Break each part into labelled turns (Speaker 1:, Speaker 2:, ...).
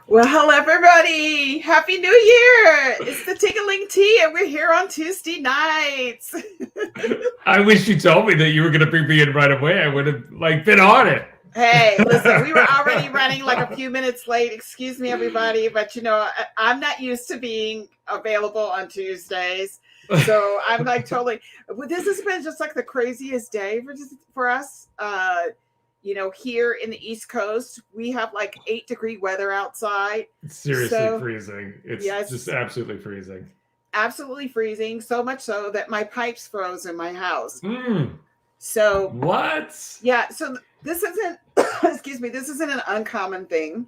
Speaker 1: Well, hello everybody. Happy New Year. It's the Tingling Tea and we're here on Tuesday nights.
Speaker 2: I wish you told me that you were going to bring me in right away. I would have been on it.
Speaker 1: Hey, listen, we were already running like a few minutes late. Excuse me, everybody, but I'm not used to being available on Tuesdays. So I'm like totally, this has been just like the craziest day for us. Here in the East Coast, we have like 8-degree weather outside.
Speaker 2: It's seriously
Speaker 1: So,
Speaker 2: freezing. It's just
Speaker 1: yes,
Speaker 2: absolutely freezing.
Speaker 1: absolutely freezing, so much so that my pipes froze in my house.
Speaker 2: Mm,
Speaker 1: So,
Speaker 2: what?
Speaker 1: yeah, so this isn't, excuse me, this isn't an uncommon thing.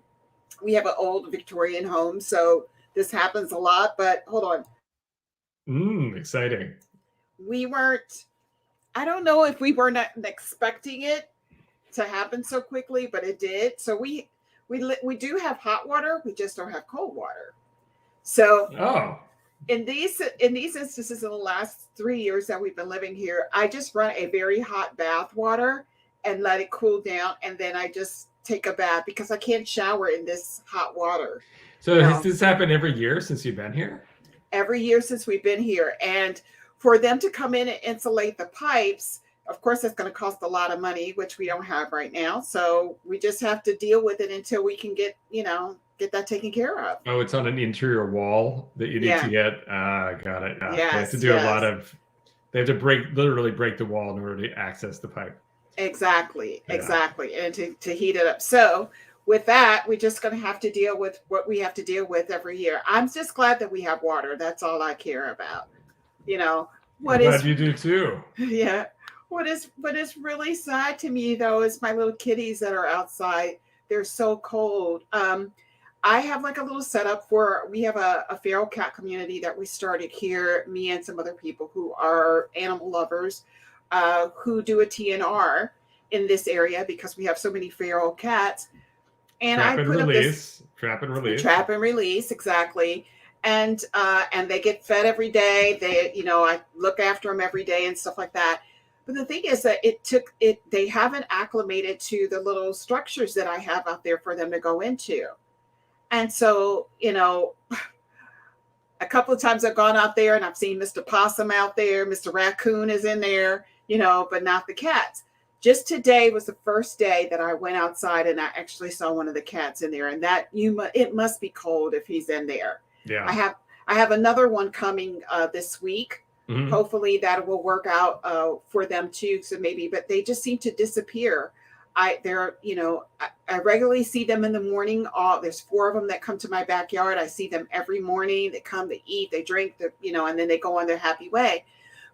Speaker 1: We have an old Victorian home, so this happens a lot. But hold on,
Speaker 2: Exciting.
Speaker 1: we weren't, I don't know if we were not expecting it to happen so quickly, but it did. So we do have hot water, we just don't have cold water. So
Speaker 2: Oh,
Speaker 1: in these instances in the last 3 years that we've been living here, I just run a very hot bath water and let it cool down, and then I just take a bath because I can't shower in this hot water. You
Speaker 2: so has
Speaker 1: know,
Speaker 2: this happened every year since you've been here?
Speaker 1: every year since we've been here, and for them to come in and insulate the pipes, of course, it's going to cost a lot of money, which we don't have right now. So we just have to deal with it until we can get that taken care of.
Speaker 2: Oh, it's on an interior wall that you need to
Speaker 1: Yeah.
Speaker 2: get. Got it. They have to
Speaker 1: Yes.
Speaker 2: do a lot
Speaker 1: Yes.
Speaker 2: of. They have to literally break the wall in order to access the pipe.
Speaker 1: Exactly,
Speaker 2: Yeah.
Speaker 1: exactly. And to heat it up. So with that, we're just going to have to deal with what we have to deal with every year. I'm just glad that we have water. That's all I care about. You know,
Speaker 2: I'm
Speaker 1: what
Speaker 2: glad
Speaker 1: is,
Speaker 2: you do too.
Speaker 1: yeah, what is really sad to me though is my little kitties that are outside. They're so cold. I have like a little setup for, we have a feral cat community that we started here, me and some other people who are animal lovers, who do a TNR in this area because we have so many feral cats. And I
Speaker 2: Trap and
Speaker 1: put up this
Speaker 2: release. Trap and release.
Speaker 1: trap and release, exactly. And they get fed every day. I look after them every day and stuff like that. But the thing is that they haven't acclimated to the little structures that I have out there for them to go into. And so, a couple of times I've gone out there and I've seen Mr. Possum out there, Mr. Raccoon is in there, but not the cats. Just today was the first day that I went outside and I actually saw one of the cats in there, and it must be cold if he's in there. I
Speaker 2: Yeah.
Speaker 1: have I have another one coming this week.
Speaker 2: Hmm.
Speaker 1: Hopefully that will work out for them too. So maybe, but they just seem to disappear. I regularly see them in the morning. There's 4 of them that come to my backyard. I see them every morning. They come, they eat, they drink, and then they go on their happy way.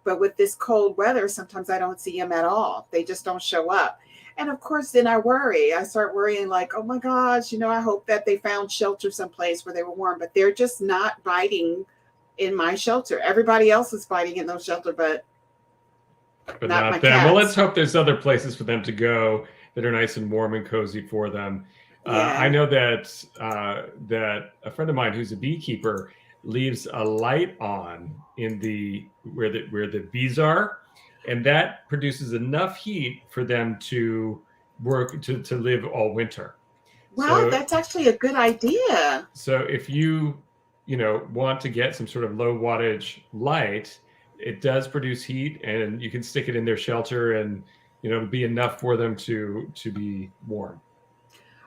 Speaker 1: But with this cold weather, sometimes I don't see them at all. They just don't show up. And of course, then I worry. I start worrying, like, oh my gosh, I hope that they found shelter someplace where they were warm. But they're just not biting in my shelter. Everybody else is biting in those shelter, but
Speaker 2: But
Speaker 1: not my
Speaker 2: not them. Well, let's
Speaker 1: cats.
Speaker 2: hope there's other places for them to go that are nice and warm and cozy for them. I
Speaker 1: Yeah.
Speaker 2: know that a friend of mine who's a beekeeper leaves a light on in the where the bees are, and that produces enough heat for them to work to live all winter.
Speaker 1: Wow,
Speaker 2: So
Speaker 1: that's actually a good idea.
Speaker 2: if you want to get some sort of low wattage light, it does produce heat, and you can stick it in their shelter, and it'll be enough for them to be warm.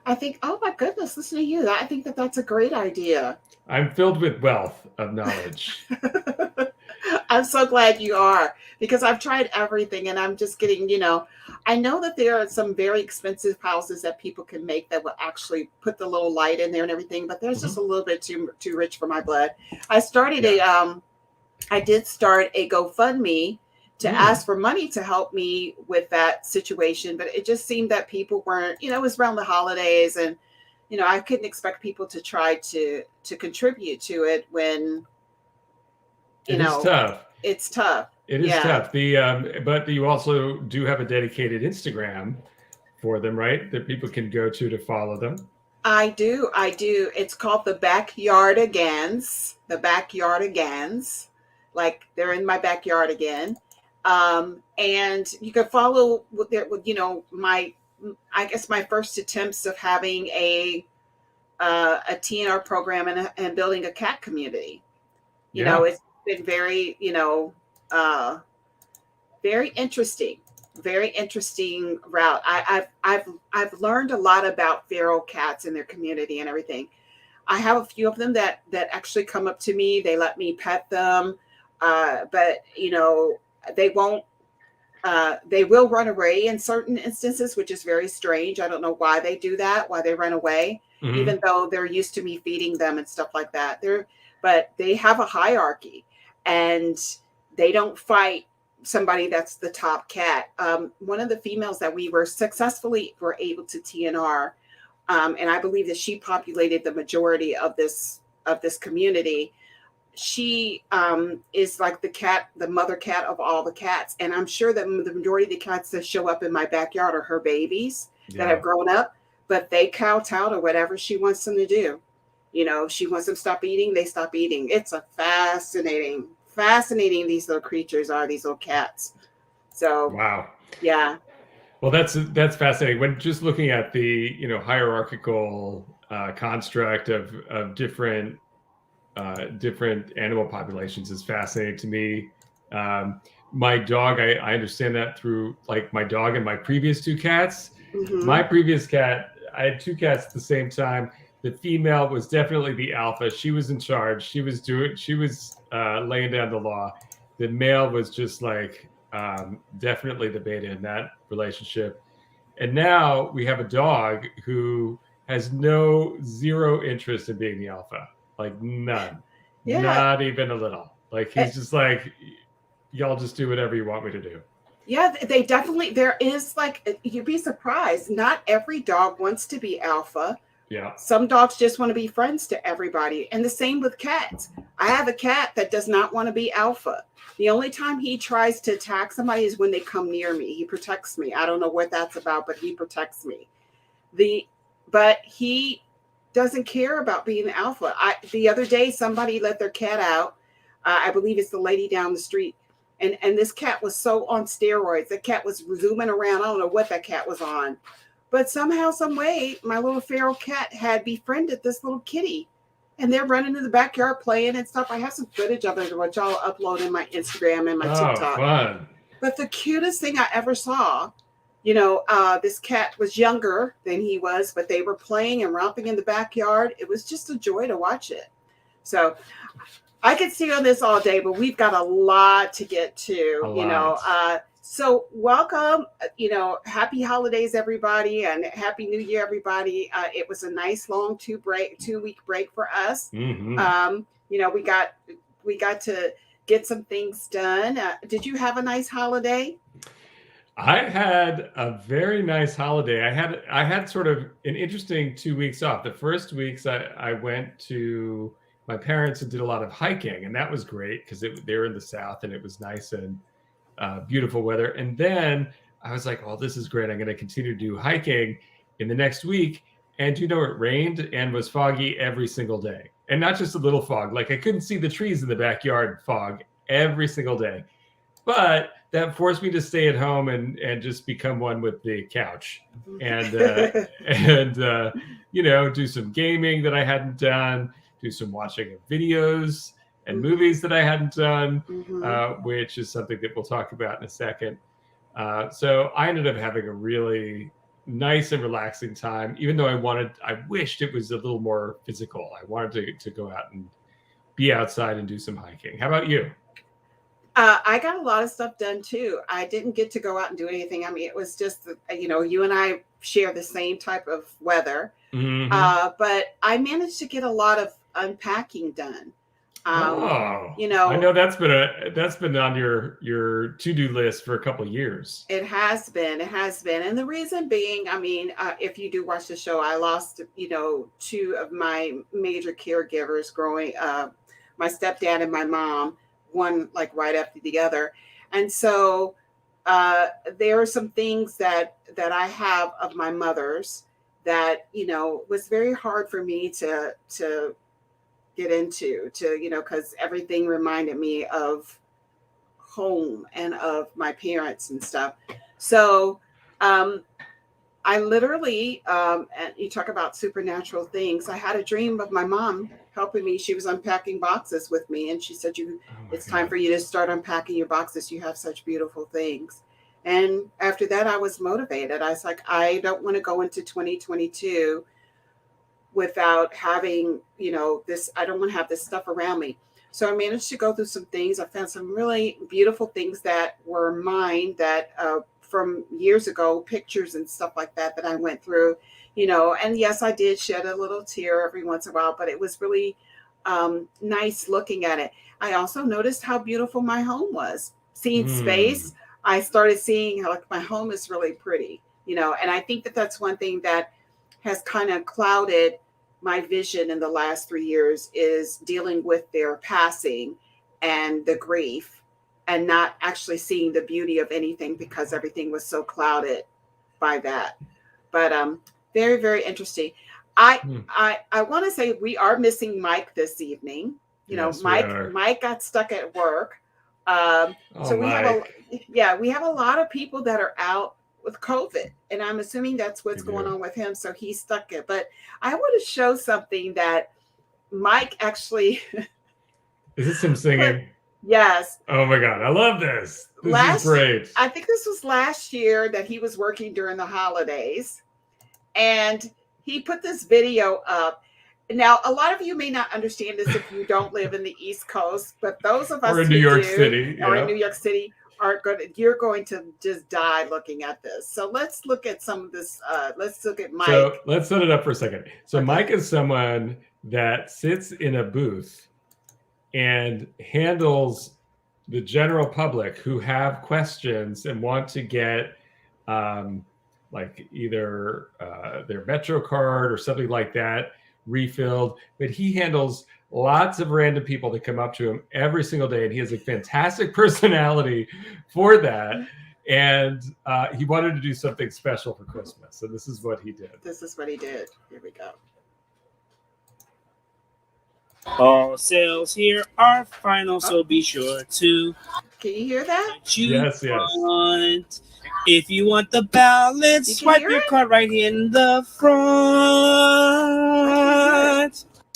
Speaker 1: I think, oh my goodness, listen to you. I think that that's a great idea.
Speaker 2: I'm filled with wealth of knowledge.
Speaker 1: I'm so glad you are, because I've tried everything and I'm just getting, I know that there are some very expensive houses that people can make that will actually put the little light in there and everything, but there's just
Speaker 2: Hmm.
Speaker 1: a little bit too rich for my blood. I started
Speaker 2: Yeah.
Speaker 1: I did start a GoFundMe to
Speaker 2: Mm.
Speaker 1: ask for money to help me with that situation, but it just seemed that people weren't, it was around the holidays, and I couldn't expect people to try to contribute to it when, you
Speaker 2: It is
Speaker 1: know,
Speaker 2: tough.
Speaker 1: it's tough.
Speaker 2: It is
Speaker 1: Yeah.
Speaker 2: tough. But you also do have a dedicated Instagram for them, right? That people can go to follow them.
Speaker 1: I do. I do. It's called the Backyard Agains. The Backyard Agains. Like they're in my backyard again. And you can follow with my, I guess my first attempts of having a TNR program and building a cat community.
Speaker 2: Yeah.
Speaker 1: It's been very, very interesting, very interesting route. I've learned a lot about feral cats and their community and everything. I have a few of them that actually come up to me. They let me pet them, but they won't. They will run away in certain instances, which is very strange. I don't know why they do that, why they run away, even though they're used to me feeding them and stuff like that. But they have a hierarchy, and they don't fight somebody that's the top cat. One of the females that we were able to TNR, and I believe that she populated the majority of this community. She is like the mother cat of all the cats. And I'm sure that the majority of the cats that show up in my backyard are her babies that have grown up, but they kowtow to whatever she wants them to do. She wants them to stop eating, they stop eating. It's a fascinating, these little creatures are, these little cats. So,
Speaker 2: wow.
Speaker 1: Yeah.
Speaker 2: Well, that's fascinating. When just looking at the, hierarchical construct of different animal populations is fascinating to me. My dog, I understand that through like my dog and my previous two cats. My previous cat, I had two cats at the same time. The female was definitely the alpha. She was in charge. She was laying down the law. The male was just like definitely the beta in that relationship. And now we have a dog who has zero interest in being the alpha. Like none.
Speaker 1: Yeah.
Speaker 2: Not even a little. Like he's just like, y'all just do whatever you want me to do.
Speaker 1: Yeah, they definitely, there is like, you'd be surprised. Not every dog wants to be alpha.
Speaker 2: Yeah.
Speaker 1: Some dogs just want to be friends to everybody. And the same with cats. I have a cat that does not want to be alpha. The only time he tries to attack somebody is when they come near me. He protects me. I don't know what that's about, but he protects me. But he doesn't care about being alpha. The other day, somebody let their cat out. I believe it's the lady down the street. And this cat was so on steroids. The cat was zooming around. I don't know what that cat was on. But somehow, some way, my little feral cat had befriended this little kitty. And they're running in the backyard playing and stuff. I have some footage of it, which I'll upload in my Instagram and my TikTok.
Speaker 2: Fun.
Speaker 1: But the cutest thing I ever saw, this cat was younger than he was, but they were playing and romping in the backyard. It was just a joy to watch it. So I could see on this all day, but we've got a lot to get to, so welcome, happy holidays, everybody, and happy New Year, everybody. It was a nice long 2-week break for us.
Speaker 2: Mm-hmm.
Speaker 1: We got to get some things done. Did you have a nice holiday?
Speaker 2: I had a very nice holiday. I had sort of an interesting 2 weeks off. The first weeks I went to my parents and did a lot of hiking, and that was great because they were in the South and it was nice and beautiful weather. And then I was like, oh, this is great. I'm going to continue to do hiking in the next week. And it rained and was foggy every single day. And not just a little fog. Like I couldn't see the trees in the backyard fog every single day. But that forced me to stay at home and just become one with the couch and do some gaming that I hadn't done, do some watching of videos and movies that I hadn't done, which is something that we'll talk about in a second. So I ended up having a really nice and relaxing time, even though I wished it was a little more physical. I wanted to go out and be outside and do some hiking. How about you?
Speaker 1: I got a lot of stuff done too. I didn't get to go out and do anything. I mean, it was just, you and I share the same type of weather, but I managed to get a lot of unpacking done.
Speaker 2: I know that's been on your to-do list for a couple of years.
Speaker 1: It has been, and the reason being, I mean, if you do watch the show, I lost, 2 of my major caregivers growing up, my stepdad and my mom, one like right after the other, and so there are some things that I have of my mother's that was very hard for me to get into, because everything reminded me of home and of my parents and stuff. So I literally, and you talk about supernatural things. I had a dream of my mom helping me. She was unpacking boxes with me, and she said, it's time for you to start unpacking your boxes. You have such beautiful things. And after that, I was motivated. I was like, I don't want to go into 2022 without having, this. I don't want to have this stuff around me. So I managed to go through some things. I found some really beautiful things that were mine, that from years ago, pictures and stuff like that I went through, and yes, I did shed a little tear every once in a while, but it was really nice looking at it. I also noticed how beautiful my home was. Seeing space, I started seeing how my home is really pretty, and I think that that's one thing that has kind of clouded my vision in the last 3 years, is dealing with their passing and the grief, and not actually seeing the beauty of anything because everything was so clouded by that. But very, very interesting. I want to say we are missing Mike this evening.
Speaker 2: Yes,
Speaker 1: Mike got stuck at work. So we have a lot of people that are out with COVID, and I'm assuming that's what's going on with him. So he's stuck it. But I want to show something that Mike actually.
Speaker 2: Is this him singing?
Speaker 1: Yes.
Speaker 2: Oh my God, I love this. This is great.
Speaker 1: I think this was last year that he was working during the holidays, and he put this video up. Now, a lot of you may not understand this if you don't live in the East Coast, but those of us
Speaker 2: or in New York City,
Speaker 1: you're going to just die looking at this. So let's look at some of this. Let's look at Mike.
Speaker 2: So let's set it up for a second. So okay. Mike is someone that sits in a booth and handles the general public who have questions and want to get like either their Metro card or something like that refilled. But he handles lots of random people that come up to him every single day, and he has a fantastic personality for that. And he wanted to do something special for Christmas. So this is what he did.
Speaker 1: Here we go.
Speaker 3: All sales here are final, so be sure to.
Speaker 1: Can you hear that?
Speaker 2: Yes.
Speaker 3: If you want the balance, swipe your card right in the front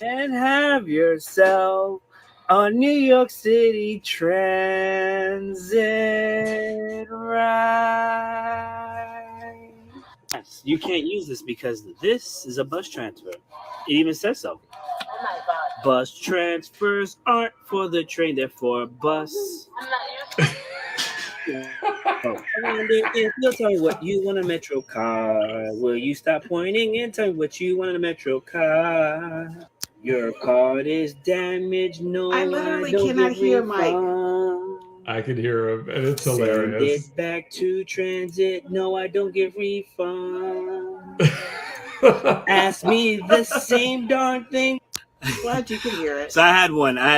Speaker 3: and have yourself a New York City Transit ride. Yes, you can't use this because this is a bus transfer. It even says so.
Speaker 4: Oh my God.
Speaker 3: Bus transfers aren't for the train, they're for a bus.
Speaker 4: I'm not used to
Speaker 3: If you'll tell me what you want a Metro car, will you stop pointing and tell me what you want in a Metro car? Your card is damaged. No,
Speaker 1: I literally cannot hear Mike.
Speaker 2: I can hear him, and it's hilarious.
Speaker 3: Send it back to transit. No, I don't give refund. Ask me the same darn thing.
Speaker 1: Glad you can hear it.
Speaker 3: So I had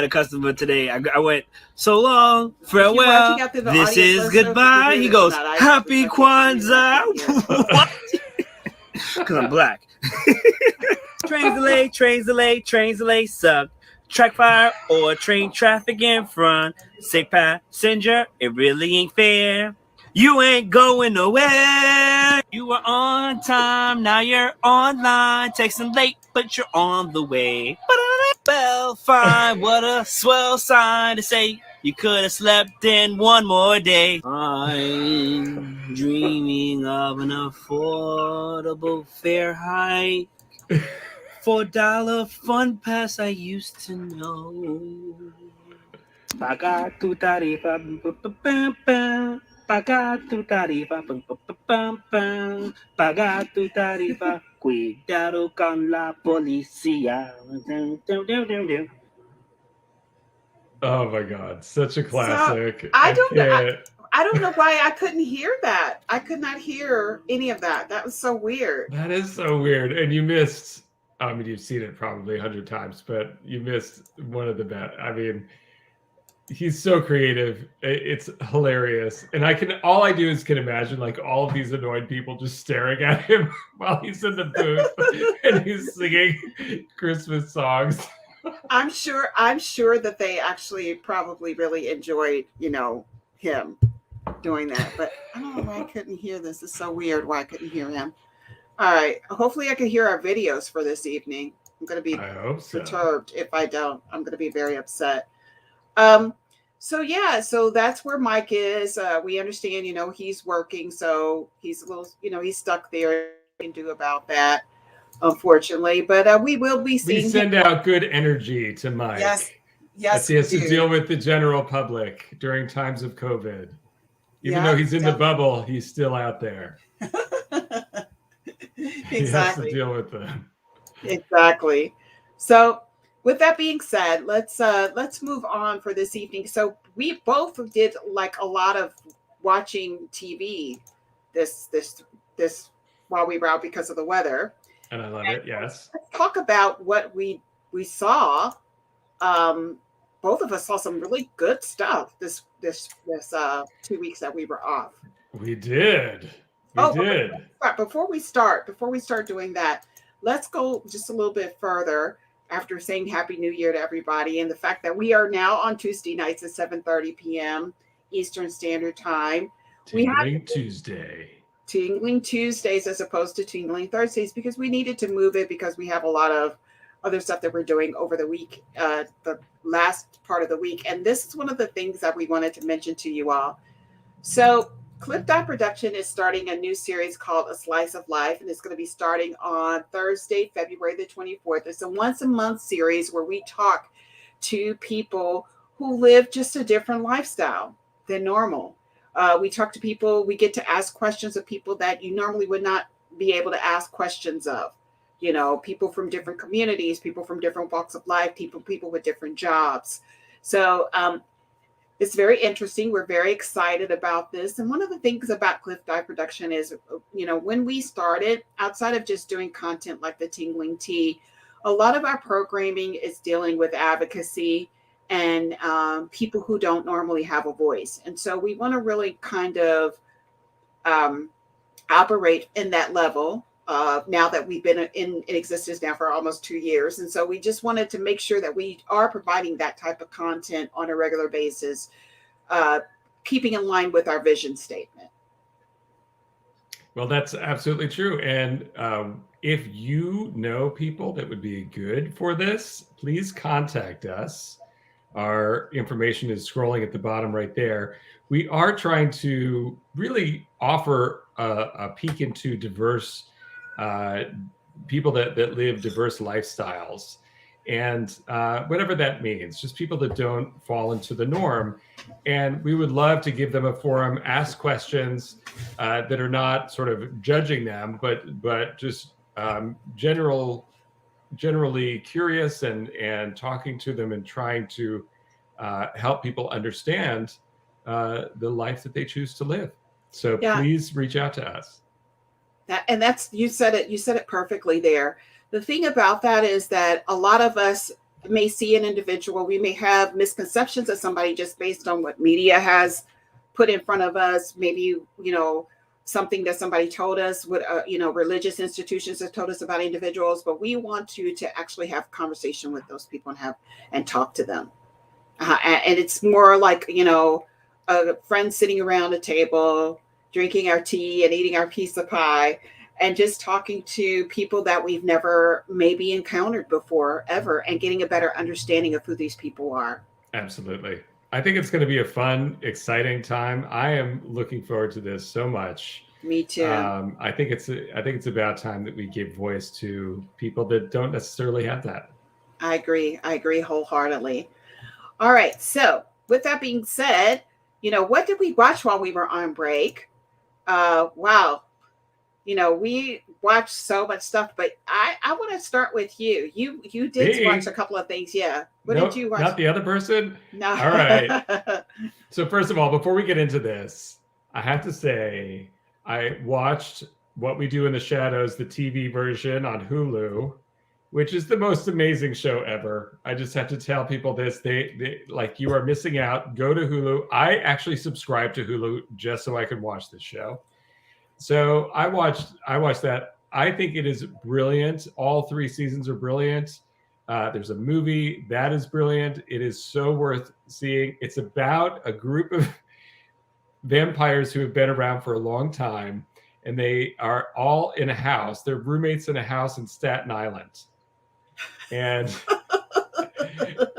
Speaker 3: a customer today. I went, so long, farewell, this is goodbye. He goes, happy Kwanzaa. What? Because I'm black. Trains delay, suck. Track fire or train traffic in front. Say passenger, it really ain't fair. You ain't going nowhere. You were on time, now you're online. Texting late, but you're on the way. Well, fine, what a swell sign to say you could have slept in one more day. I'm dreaming of an affordable fare hike. $4 fun pass I used to know. Paga tu tarifa, paga tu tarifa, paga tu tarifa, cuidado con la policía.
Speaker 2: Oh my God, such a classic.
Speaker 1: So, I don't know why I couldn't hear that. I could not hear any of that. That was so weird.
Speaker 2: That is so weird. And you missed, I mean, you've seen it probably 100 times, but you missed one of the best. I mean, he's so creative. It's hilarious. And all I do is can imagine like all of these annoyed people just staring at him while he's in the booth and he's singing Christmas songs.
Speaker 1: I'm sure that they actually probably really enjoyed, him doing that. But I don't know why I couldn't hear this. It's so weird why I couldn't hear him. All right. Hopefully I can hear our videos for this evening. I'm going to be perturbed if I don't. I'm going to be very upset. So that's where Mike is. We understand, he's working, so he's a little, he's stuck there. Can do about that, unfortunately. But we will be seeing.
Speaker 2: We send out good energy to Mike.
Speaker 1: Yes,
Speaker 2: he has to deal with the general public during times of COVID. Even though he's in the bubble, he's still out there.
Speaker 1: Exactly.
Speaker 2: He has to deal with them.
Speaker 1: Exactly. So with that being said, let's move on for this evening. So we both did like a lot of watching TV this while we were out because of the weather.
Speaker 2: And I love it. Yes.
Speaker 1: Let's talk about what we saw. Both of us saw some really good stuff this 2 weeks that we were off.
Speaker 2: We did. We did.
Speaker 1: Before we start doing that, let's go just a little bit further after saying Happy New Year to everybody and the fact that we are now on Tuesday nights at 7:30 p.m. Eastern Standard Time.
Speaker 2: Tingling
Speaker 1: Tuesdays as opposed to Tingling Thursdays because we needed to move it because we have a lot of other stuff that we're doing over the week, the last part of the week. And this is one of the things that we wanted to mention to you all. So CRYPTID Production is starting a new series called A Slice of Life, and it's going to be starting on Thursday, February the 24th. It's a once-a-month series where we talk to people who live just a different lifestyle than normal. We talk to people, we get to ask questions of people that you normally would not be able to ask questions of. People from different communities, people from different walks of life, people with different jobs. So it's very interesting. We're very excited about this. And one of the things about CRYPTID Production is, when we started, outside of just doing content like the Tingling Tea, a lot of our programming is dealing with advocacy and people who don't normally have a voice. And so we want to really kind of operate in that level. Now that we've been in existence now for almost 2 years. And so we just wanted to make sure that we are providing that type of content on a regular basis, keeping in line with our vision statement.
Speaker 2: Well, that's absolutely true. And if you know people that would be good for this, please contact us. Our information is scrolling at the bottom right there. We are trying to really offer a peek into diverse people that live diverse lifestyles, and whatever that means, just people that don't fall into the norm. And we would love to give them a forum, ask questions that are not sort of judging them, but just generally curious and talking to them and trying to help people understand the life that they choose to live. So please reach out to us.
Speaker 1: And that's, you said it perfectly there. The thing about that is that a lot of us may see an individual, we may have misconceptions of somebody just based on what media has put in front of us. Maybe, something that somebody told us, what, religious institutions have told us about individuals, but we want to actually have conversation with those people and talk to them. And it's more like, a friend sitting around a table, drinking our tea and eating our piece of pie and just talking to people that we've never maybe encountered before ever and getting a better understanding of who these people are.
Speaker 2: Absolutely. I think it's going to be a fun, exciting time. I am looking forward to this so much.
Speaker 1: Me too.
Speaker 2: I think it's about time that we give voice to people that don't necessarily have that.
Speaker 1: I agree wholeheartedly. All right. So with that being said, what did we watch while we were on break? Wow. We watched so much stuff, but I want to start with you. You did watch a couple of things. Yeah. What did you watch?
Speaker 2: Not the other person?
Speaker 1: No.
Speaker 2: All right. So first of all, before we get into this, I have to say I watched What We Do in the Shadows, the TV version on Hulu, which is the most amazing show ever. I just have to tell people this. They like, you are missing out. Go to Hulu. I actually subscribed to Hulu just so I could watch this show. So I watched that. I think it is brilliant. All 3 seasons are brilliant. There's a movie that is brilliant. It is so worth seeing. It's about a group of vampires who have been around for a long time, and they are all in a house. They're roommates in a house in Staten Island. And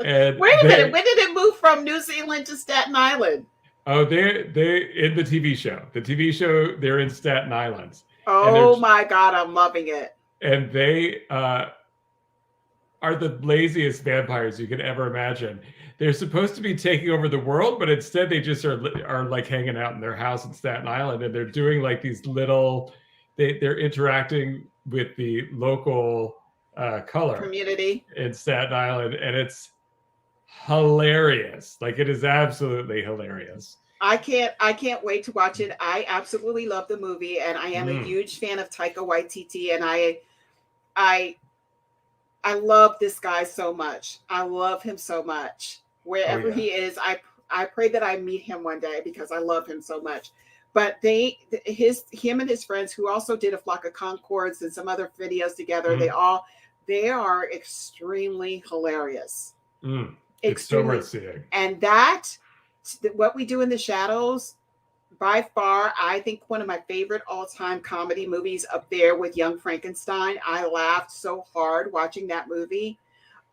Speaker 1: wait a minute, when did it move from New Zealand to Staten Island?
Speaker 2: Oh, they're in the TV show. The TV show, they're in Staten Island.
Speaker 1: Oh my God, I'm loving it.
Speaker 2: And they are the laziest vampires you could ever imagine. They're supposed to be taking over the world, but instead they just are like hanging out in their house in Staten Island, and they're doing like these little. They're interacting with the local color
Speaker 1: community
Speaker 2: in Staten Island, and it's hilarious. Like, it is absolutely hilarious.
Speaker 1: I can't wait to watch it. I absolutely love the movie, and I am a huge fan of Taika Waititi, and I love this guy so much. I love him so much. Wherever he is, I pray that I meet him one day because I love him so much. But him and his friends, who also did A Flock of Concords and some other videos together, they are extremely hilarious.
Speaker 2: It's so worth seeing.
Speaker 1: And what we do in the shadows, by far, I think one of my favorite all-time comedy movies, up there with Young Frankenstein. I laughed so hard watching that movie.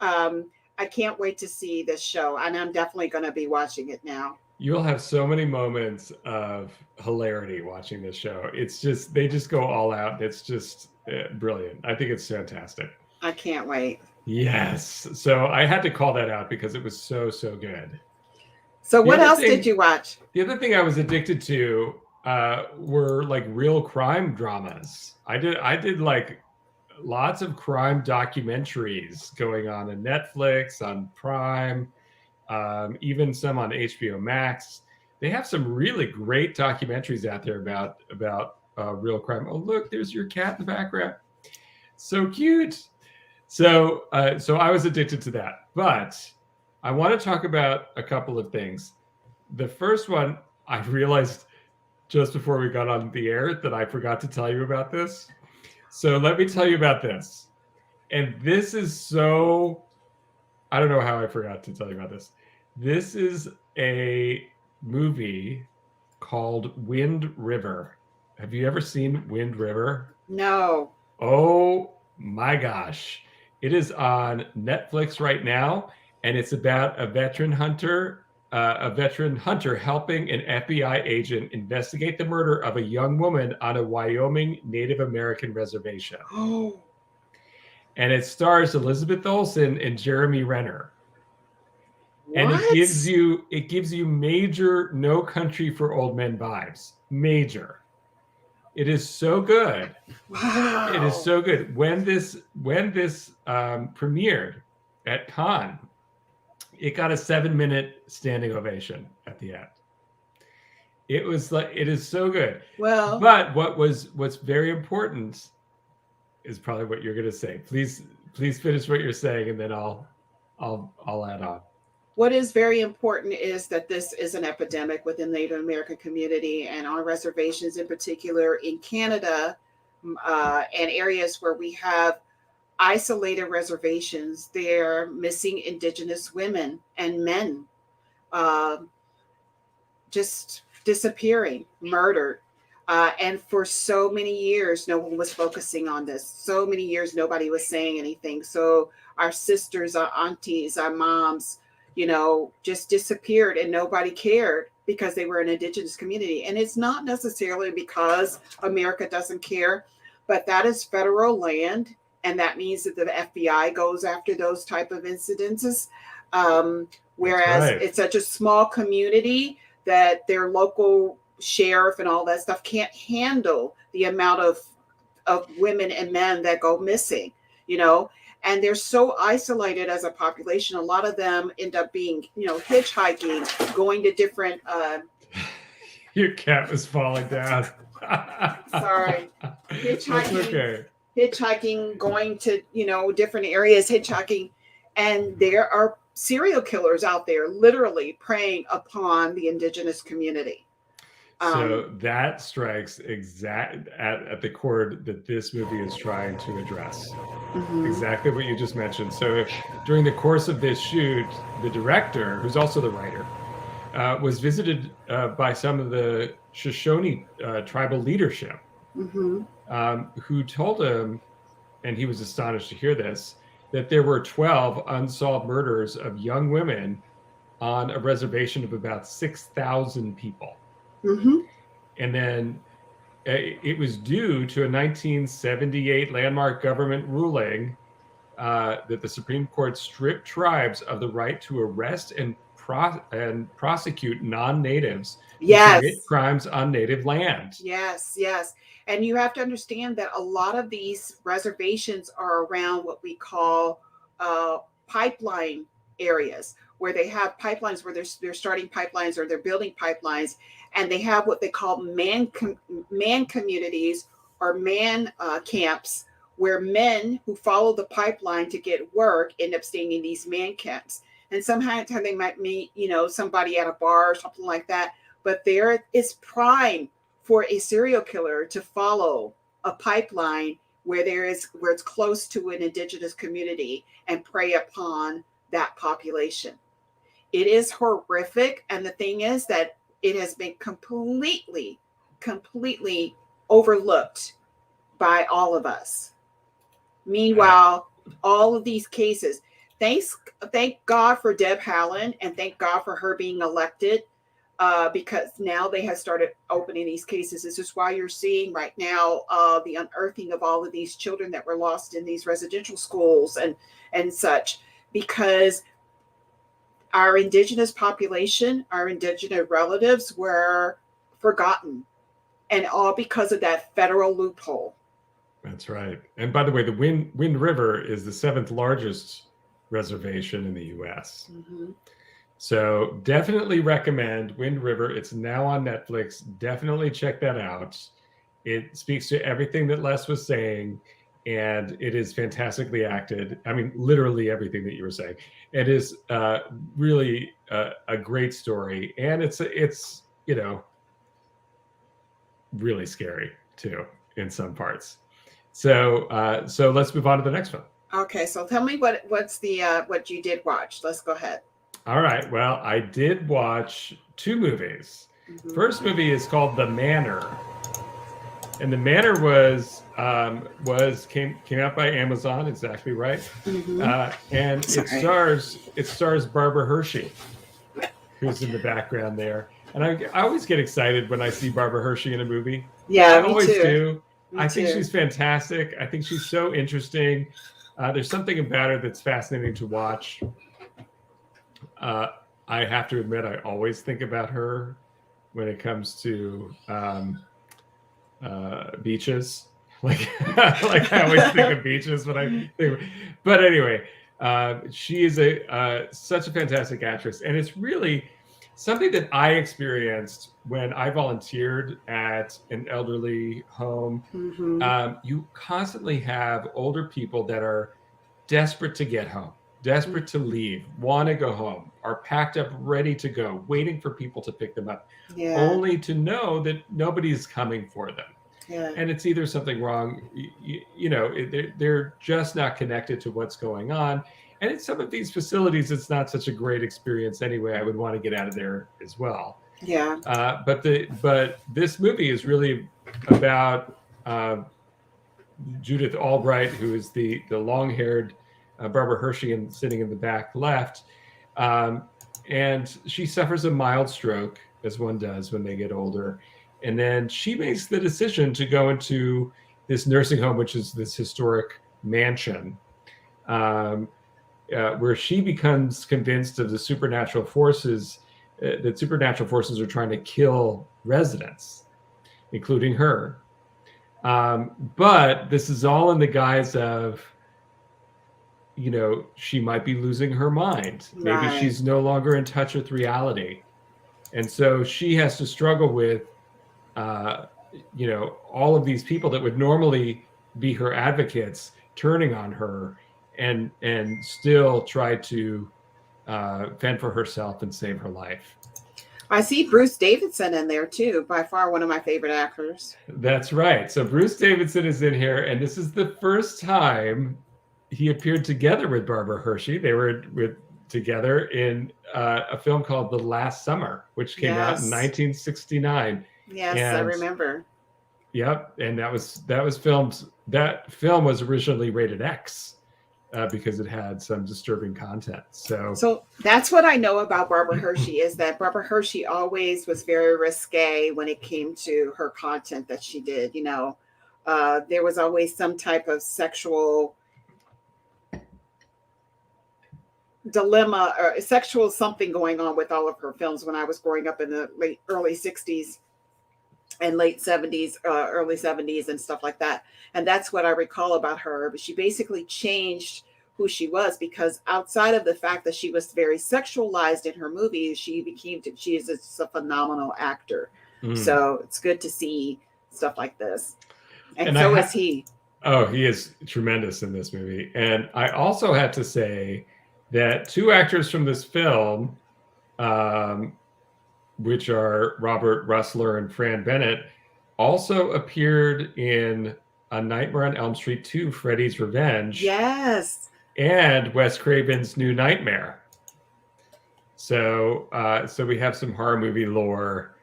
Speaker 1: I can't wait to see this show, and I'm definitely going to be watching it now.
Speaker 2: You'll have so many moments of hilarity watching this show. It's just, they just go all out. It's just brilliant. I think it's fantastic.
Speaker 1: I can't wait.
Speaker 2: Yes. So I had to call that out because it was so, so good.
Speaker 1: So what else did you watch?
Speaker 2: The other thing I was addicted to were like real crime dramas. I did like lots of crime documentaries going on Netflix, on Prime, even some on HBO Max. They have some really great documentaries out there about real crime. Oh, look, there's your cat in the background. So cute. So I was addicted to that. But I want to talk about a couple of things. The first one, I realized just before we got on the air that I forgot to tell you about this. So let me tell you about this. And this is so, I don't know how I forgot to tell you about this. This is a movie called Wind River. Have you ever seen Wind River?
Speaker 1: No.
Speaker 2: Oh my gosh. It is on Netflix right now, and it's about a veteran hunter helping an FBI agent investigate the murder of a young woman on a Wyoming Native American reservation.
Speaker 1: Oh.
Speaker 2: And it stars Elizabeth Olsen and Jeremy Renner.
Speaker 1: What?
Speaker 2: And it gives you major No Country for Old Men vibes. Major. It is so good.
Speaker 1: Wow.
Speaker 2: It is so good. When this premiered at Cannes, it got a 7-minute standing ovation at the end. It was like, it is so good.
Speaker 1: Well,
Speaker 2: but what's very important is probably what you're going to say. Please finish what you're saying, and then I'll add on.
Speaker 1: What is very important is that this is an epidemic within the Native American community and on reservations, in particular in Canada, and areas where we have isolated reservations. They're missing Indigenous women and men, just disappearing, murdered. And for so many years, no one was focusing on this. So many years, nobody was saying anything. So our sisters, our aunties, our moms, just disappeared, and nobody cared because they were an Indigenous community. And it's not necessarily because America doesn't care, but that is federal land. And that means that the FBI goes after those type of incidences. Whereas It's such a small community that their local sheriff and all that stuff can't handle the amount of women and men that go missing, and they're so isolated as a population. A lot of them end up being, hitchhiking, going to different.
Speaker 2: Your cat was falling down.
Speaker 1: Sorry. Hitchhiking.
Speaker 2: That's okay.
Speaker 1: Hitchhiking, going to, different areas, hitchhiking. And there are serial killers out there literally preying upon the Indigenous community.
Speaker 2: So that strikes at the chord that this movie is trying to address.
Speaker 1: Mm-hmm.
Speaker 2: Exactly what you just mentioned. So during the course of this shoot, the director, who's also the writer, was visited by some of the Shoshone tribal leadership who told him, and he was astonished to hear this, that there were 12 unsolved murders of young women on a reservation of about 6,000 people. And then it was due to a 1978 landmark government ruling that the Supreme Court stripped tribes of the right to arrest and prosecute non-natives who commit crimes on native land.
Speaker 1: Yes. And you have to understand that a lot of these reservations are around what we call pipeline areas, where they have pipelines, where they're starting pipelines or they're building pipelines, and they have what they call man communities or man camps, where men who follow the pipeline to get work end up staying in these man camps. And sometimes they might meet, somebody at a bar or something like that. But there is prime for a serial killer to follow a pipeline where it's close to an indigenous community and prey upon that population. It is horrific. And the thing is that it has been completely overlooked by all of us. Meanwhile, all of these cases, thank God for Deb Haaland, and thank God for her being elected, because now they have started opening these cases. This is why you're seeing right now the unearthing of all of these children that were lost in these residential schools and such, because our indigenous population, our indigenous relatives were forgotten, and all because of that federal loophole.
Speaker 2: That's right. And by the way, the Wind River is the 7th largest reservation in the U.S. So definitely recommend Wind River. It's now on Netflix. Definitely check that out. It speaks to everything that Les was saying, and it is fantastically acted. I mean, literally everything that you were saying. It is really a great story, and it's really scary too in some parts. So let's move on to the next one.
Speaker 1: Okay, so tell me what you did watch. Let's go ahead.
Speaker 2: All right. Well, I did watch 2 movies. First movie is called The Manor, and The Manor came out by Amazon. Exactly right. And it stars Barbara Hershey, who's in the background there. And I always get excited when I see Barbara Hershey in a movie.
Speaker 1: Yeah,
Speaker 2: I always do.
Speaker 1: I
Speaker 2: think she's fantastic. I think she's so interesting. There's something about her that's fascinating to watch. I have to admit, I always think about her when it comes to beaches. Like I always think of beaches when I think. But anyway, she is such a fantastic actress, and it's really something that I experienced when I volunteered at an elderly home. You constantly have older people that are desperate to get home, desperate to leave, want to go home, are packed up, ready to go, waiting for people to pick them up, only to know that nobody's coming for them. And it's either something wrong, they're just not connected to what's going on. And in some of these facilities, it's not such a great experience anyway. I would want to get out of there as well. But this movie is really about Judith Albright, who is the long-haired Barbara Hershey and sitting in the back left. And she suffers a mild stroke, as one does when they get older. And then she makes the decision to go into this nursing home, which is this historic mansion, where she becomes convinced of the supernatural forces, that supernatural forces are trying to kill residents, including her. But this is all in the guise of, she might be losing her mind. Maybe she's no longer in touch with reality. And so she has to struggle with, all of these people that would normally be her advocates turning on her and still try to fend for herself and save her life.
Speaker 1: I see Bruce Davidson in there too, by far one of my favorite actors.
Speaker 2: That's right. So Bruce Davidson is in here, and this is the first time he appeared together with Barbara Hershey. They were together in a film called The Last Summer, which came out in 1969.
Speaker 1: Yes, and I remember.
Speaker 2: Yep, and that was filmed. That film was originally rated X because it had some disturbing content.
Speaker 1: So that's what I know about Barbara Hershey, is that Barbara Hershey always was very risque when it came to her content that she did. You know, there was always some type of sexual dilemma or sexual something going on with all of her films when I was growing up in the early 60s and late 70s, early 70s and stuff like that. And that's what I recall about her. But she basically changed who she was, because outside of the fact that she was very sexualized in her movies, she is just a phenomenal actor. So it's good to see stuff like this. And so is he.
Speaker 2: Oh, he is tremendous in this movie. And I also had to say that two actors from this film, which are Robert Russler and Fran Bennett, also appeared in A Nightmare on Elm Street 2, Freddy's Revenge.
Speaker 1: Yes.
Speaker 2: And Wes Craven's New Nightmare. So we have some horror movie lore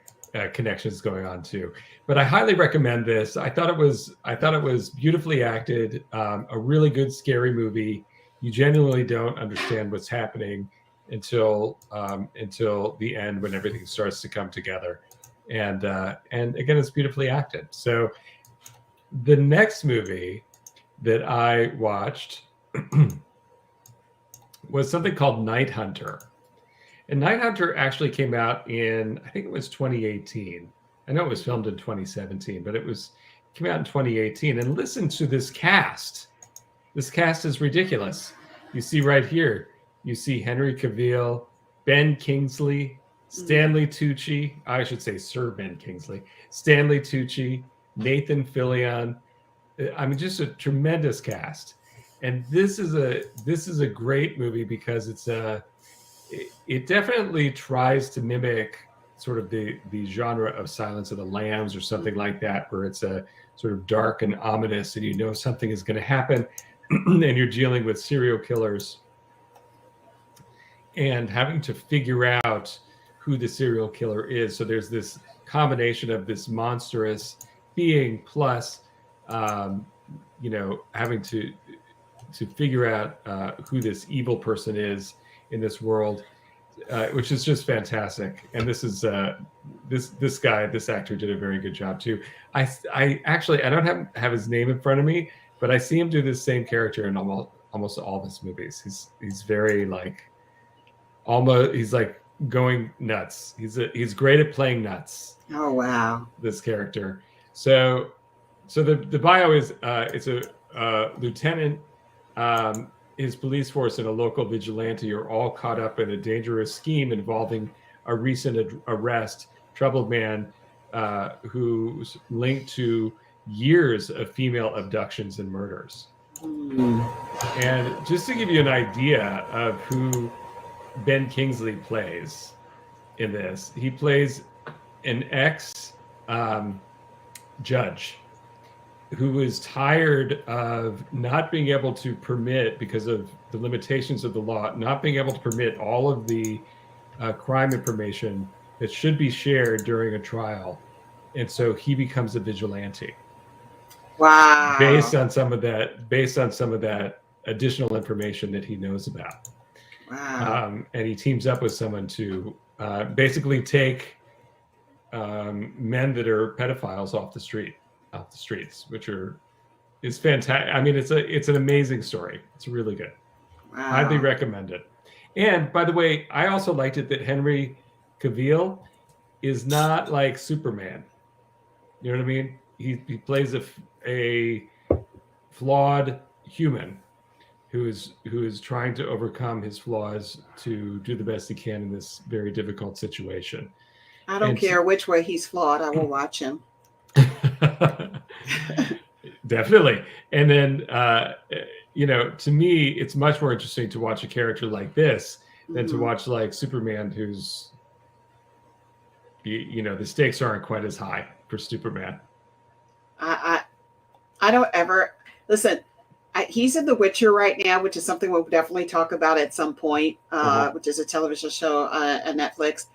Speaker 2: connections going on too. But I highly recommend this. I thought it was beautifully acted, a really good scary movie. You genuinely don't understand what's happening until the end, when everything starts to come together. And again, it's beautifully acted. So the next movie that I watched was something called Night Hunter. And Night Hunter actually came out in, I think it was 2018. I know it was filmed in 2017, but it came out in 2018. And listen to this cast. This cast is ridiculous. You see right here, you see Henry Cavill, Ben Kingsley, Stanley Tucci. I should say Sir Ben Kingsley. Stanley Tucci, Nathan Fillion. I mean, just a tremendous cast. And this is a great movie because it definitely tries to mimic sort of the genre of Silence of the Lambs or something like that, where it's a sort of dark and ominous, and you know something is going to happen, and you're dealing with serial killers and having to figure out who the serial killer is. So there's this combination of this monstrous being plus, having to figure out who this evil person is in this world, which is just fantastic. And this is this actor did a very good job too. I actually don't have his name in front of me, but I see him do this same character in almost all of his movies. He's very he's like going nuts. He's great at playing nuts.
Speaker 1: Oh wow!
Speaker 2: This character. So the bio is it's a lieutenant. His police force and a local vigilante are all caught up in a dangerous scheme involving a recent arrest, troubled man who's linked to years of female abductions and murders. And just to give you an idea of who Ben Kingsley plays in this, he plays an ex-judge who is tired of not being able to permit, because of the limitations of the law, not being able to permit all of the crime information that should be shared during a trial. And so he becomes a vigilante.
Speaker 1: Wow.
Speaker 2: Based on some of that additional information that he knows about.
Speaker 1: Wow.
Speaker 2: And he teams up with someone to basically take men that are pedophiles off the streets, which is fantastic. I mean, it's an amazing story. It's really good.
Speaker 1: Wow.
Speaker 2: Highly recommend it. And by the way, I also liked it that Henry Cavill is not like Superman. You know what I mean? He plays a flawed human who is trying to overcome his flaws to do the best he can in this very difficult situation.
Speaker 1: I don't care which way he's flawed. I will watch him.
Speaker 2: Definitely. And then to me, it's much more interesting to watch a character like this than to watch like Superman, who's the stakes aren't quite as high for Superman.
Speaker 1: I don't ever listen. He's in The Witcher right now, which is something we'll definitely talk about at some point, which is a television show on Netflix.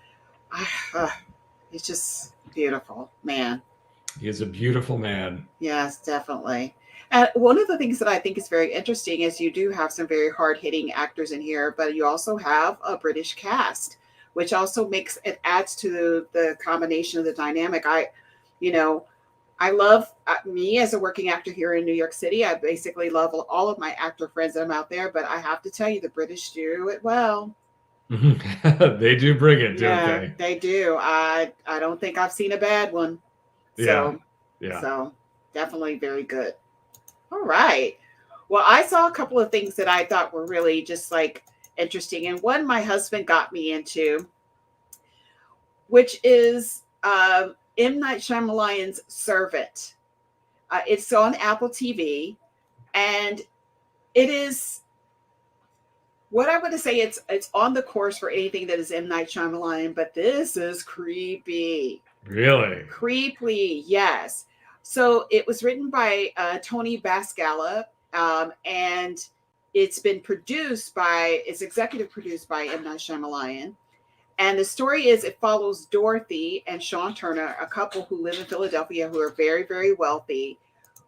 Speaker 1: It's just beautiful, man.
Speaker 2: He is a beautiful man.
Speaker 1: Yes, definitely. And one of the things that I think is very interesting is you do have some very hard-hitting actors in here, but you also have a British cast, which also makes it adds to the combination of the dynamic. You know, I love me as a working actor here in New York City. I basically love all of my actor friends that I'm out there, but I have to tell you, the British do it well.
Speaker 2: They do bring it, don't they?
Speaker 1: They do. I don't think I've seen a bad one. So,
Speaker 2: Yeah.
Speaker 1: So definitely very good. All right. Well, I saw a couple of things that I thought were really just like interesting. And one my husband got me into, which is M. Night Shyamalan's Servant. It's on Apple TV. And it is what I want to say, it's on the course for anything that is M. Night Shyamalan, but this is creepy.
Speaker 2: Really?
Speaker 1: Creepy, yes. So it was written by Tony Bascala, and it's executive produced by M. Night Shyamalan. And the story is, it follows Dorothy and Sean Turner, a couple who live in Philadelphia who are very, very wealthy,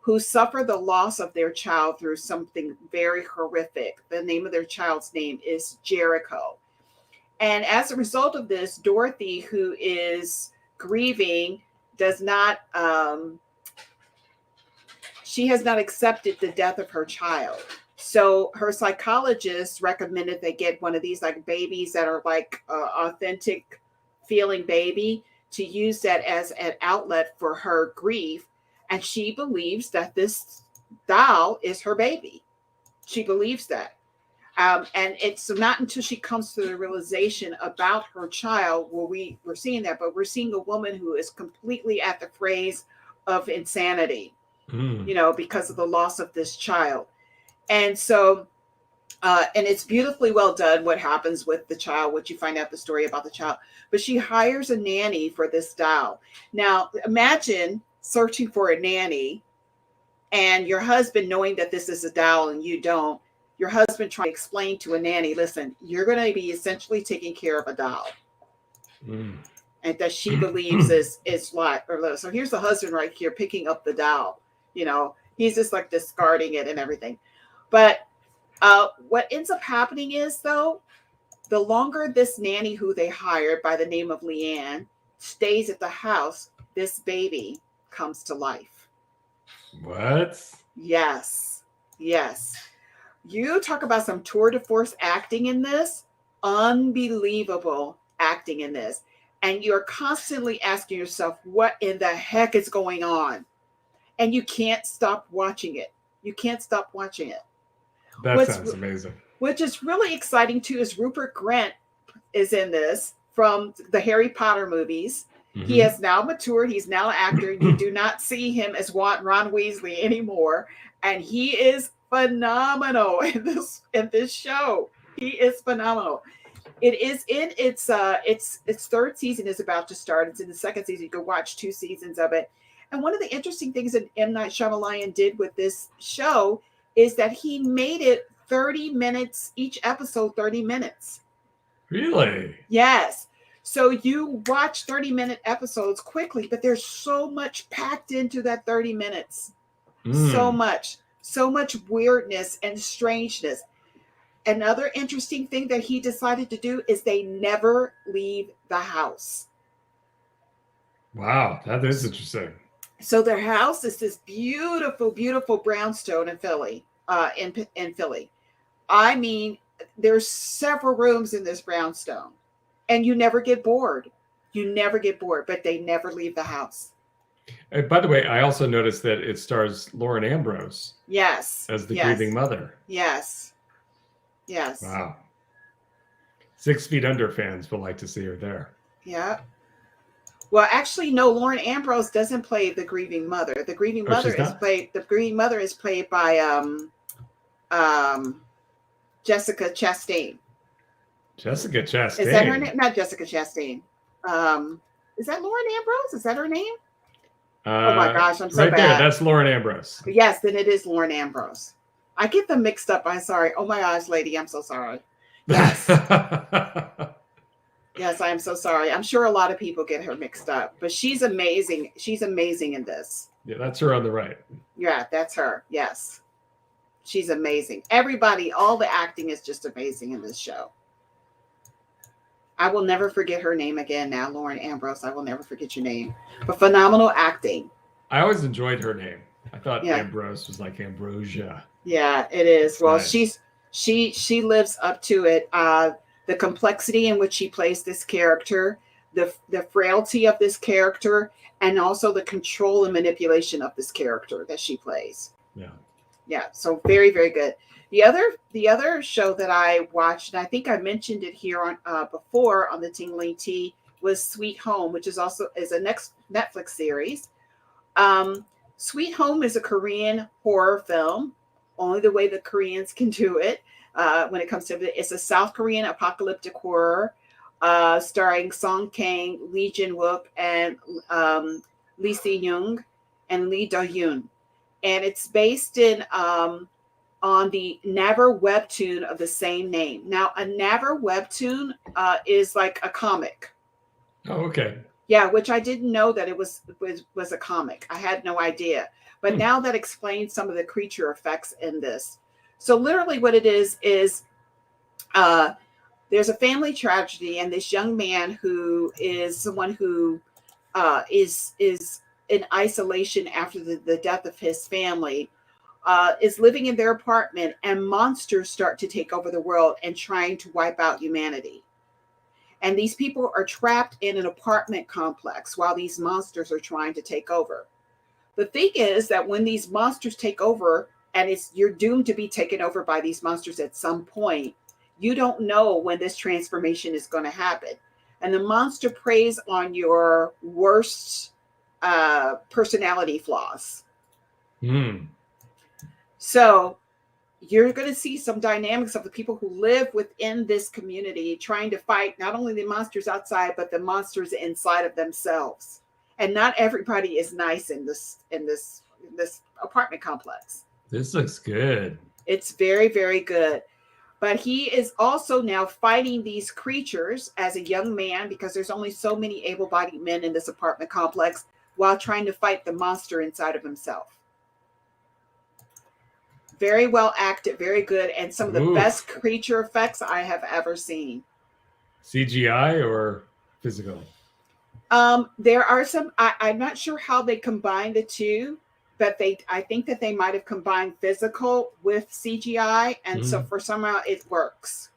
Speaker 1: who suffer the loss of their child through something very horrific. The name of their child's name is Jericho. And as a result of this, Dorothy, who is grieving, she has not accepted the death of her child. So her psychologist recommended they get one of these like babies that are like authentic feeling baby, to use that as an outlet for her grief. And she believes that this doll is her baby. She believes that. And it's not until she comes to the realization about her child where we're seeing that, but we're seeing a woman who is completely at the phrase of insanity, because of the loss of this child. And so, and it's beautifully well done what happens with the child, what you find out the story about the child. But she hires a nanny for this doll. Now, imagine searching for a nanny and your husband knowing that this is a doll and you don't. Your husband trying to explain to a nanny, listen, you're going to be essentially taking care of a doll. And that she believes is what, or so here's the husband right here picking up the doll. He's just like discarding it and everything. But what ends up happening is, though, the longer this nanny who they hired by the name of Leanne stays at the house, this baby comes to life.
Speaker 2: What?
Speaker 1: Yes. You talk about some tour de force acting in this. Unbelievable acting in this. And you're constantly asking yourself, what in the heck is going on? And you can't stop watching it.
Speaker 2: That sounds amazing.
Speaker 1: Which is really exciting too is Rupert Grint is in this from the Harry Potter movies. Mm-hmm. He has now matured. He's now an actor. You do not see him as Ron Weasley anymore. And he is phenomenal in this show. He is phenomenal. It is in its third season is about to start. It's in the second season. You can watch 2 seasons of it. And one of the interesting things that M. Night Shyamalan did with this show is that he made it 30 minutes, each episode 30 minutes.
Speaker 2: Really?
Speaker 1: Yes. So you watch 30-minute episodes quickly, but there's so much packed into that 30 minutes. So much weirdness and strangeness. Another interesting thing that he decided to do is they never leave the house.
Speaker 2: Wow, that is interesting.
Speaker 1: So their house is this beautiful, beautiful brownstone in Philly. In Philly, I mean, there's several rooms in this brownstone, and you never get bored. But they never leave the house.
Speaker 2: And by the way, I also noticed that it stars Lauren Ambrose.
Speaker 1: Yes.
Speaker 2: As the grieving mother.
Speaker 1: Yes.
Speaker 2: Wow. 6 Feet Under fans will like to see her there.
Speaker 1: Yeah. Well, actually, no. Lauren Ambrose doesn't play the grieving mother. The grieving mother is played by Jessica Chastain.
Speaker 2: Jessica Chastain.
Speaker 1: Is that her name? Not Jessica Chastain. Is that Lauren Ambrose? Is that her name? Oh my gosh, I'm so
Speaker 2: right
Speaker 1: bad.
Speaker 2: There, that's Lauren Ambrose.
Speaker 1: Yes, then it is Lauren Ambrose. I get them mixed up. I'm sorry. Oh my gosh, lady, I'm so sorry. Yes. Yes, I am so sorry. I'm sure a lot of people get her mixed up, but she's amazing. She's amazing in this.
Speaker 2: Yeah, that's her on the right.
Speaker 1: Yeah, that's her. Yes. She's amazing. Everybody, all the acting is just amazing in this show. I will never forget her name again now, Lauren Ambrose. I will never forget your name. But phenomenal acting.
Speaker 2: I always enjoyed her name. I thought Ambrose was like Ambrosia.
Speaker 1: Yeah, it is. Well,
Speaker 2: nice.
Speaker 1: she lives up to it. The complexity in which she plays this character, the frailty of this character, and also the control and manipulation of this character that she plays.
Speaker 2: Yeah.
Speaker 1: Yeah. So very, very good. The other show that I watched, and I think I mentioned it here on before on the Tingling Tea, was Sweet Home, which is a next Netflix series. Sweet Home is a Korean horror film. Only the way the Koreans can do it. When it comes to it, it's a South Korean apocalyptic horror starring Song Kang, Lee Jin Wook, and Lee Si Young and Lee Do Hyun, and it's based in on the Naver webtoon of the same name. Now, a Naver webtoon is like a comic.
Speaker 2: Oh, okay.
Speaker 1: Yeah, which I didn't know that it was a comic. I had no idea. But now that explains some of the creature effects in this. So literally what it is there's a family tragedy, and this young man who is someone who is in isolation after the death of his family is living in their apartment, and monsters start to take over the world and trying to wipe out humanity. And these people are trapped in an apartment complex while these monsters are trying to take over. The thing is that when these monsters take over, and you're doomed to be taken over by these monsters at some point, you don't know when this transformation is going to happen. And the monster preys on your worst personality flaws. So you're going to see some dynamics of the people who live within this community trying to fight not only the monsters outside, but the monsters inside of themselves. And not everybody is nice in this apartment complex.
Speaker 2: This looks good.
Speaker 1: It's very, very good. But he is also now fighting these creatures as a young man, because there's only so many able-bodied men in this apartment complex, while trying to fight the monster inside of himself. Very well acted, very good, and some of the best creature effects I have ever seen.
Speaker 2: CGI or physical?
Speaker 1: There are some, I'm not sure how they combine the two, but I think that they might have combined physical with CGI, and so for somehow it works.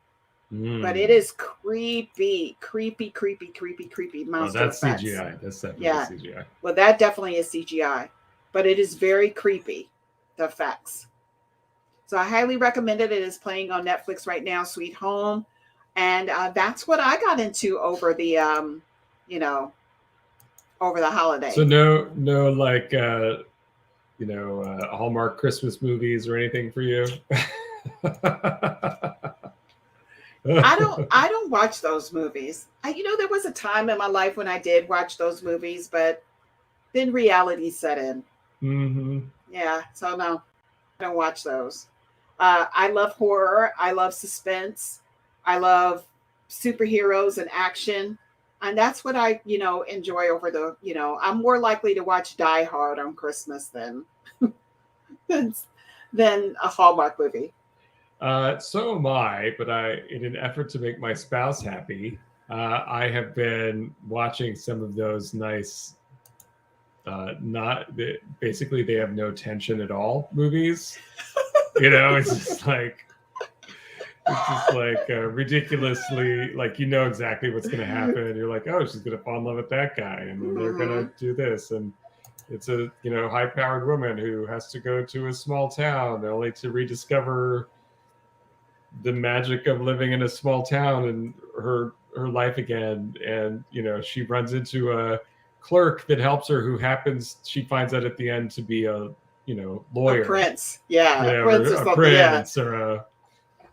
Speaker 1: But it is creepy monster
Speaker 2: that's
Speaker 1: effects.
Speaker 2: CGI. That's definitely CGI.
Speaker 1: Well, that definitely is CGI, but it is very creepy, the effects. So I highly recommend it. It is playing on Netflix right now, Sweet Home, and that's what I got into over the over the holiday.
Speaker 2: So no like Hallmark Christmas movies or anything for you?
Speaker 1: I don't watch those movies. There was a time in my life when I did watch those movies, but then reality set in. Yeah, so no, I don't watch those. I love horror. I love suspense. I love superheroes and action. And that's what I, enjoy over the, I'm more likely to watch Die Hard on Christmas than a Hallmark movie.
Speaker 2: So am I, but in an effort to make my spouse happy, I have been watching some of those nice, basically they have no tension at all movies. It's just like ridiculously, like, exactly what's going to happen. You're like, oh, she's going to fall in love with that guy, and then they're going to do this, and it's a high-powered woman who has to go to a small town only to rediscover the magic of living in a small town and her life again. And she runs into a clerk that helps her, she finds out at the end to be a lawyer,
Speaker 1: a prince, a
Speaker 2: prince or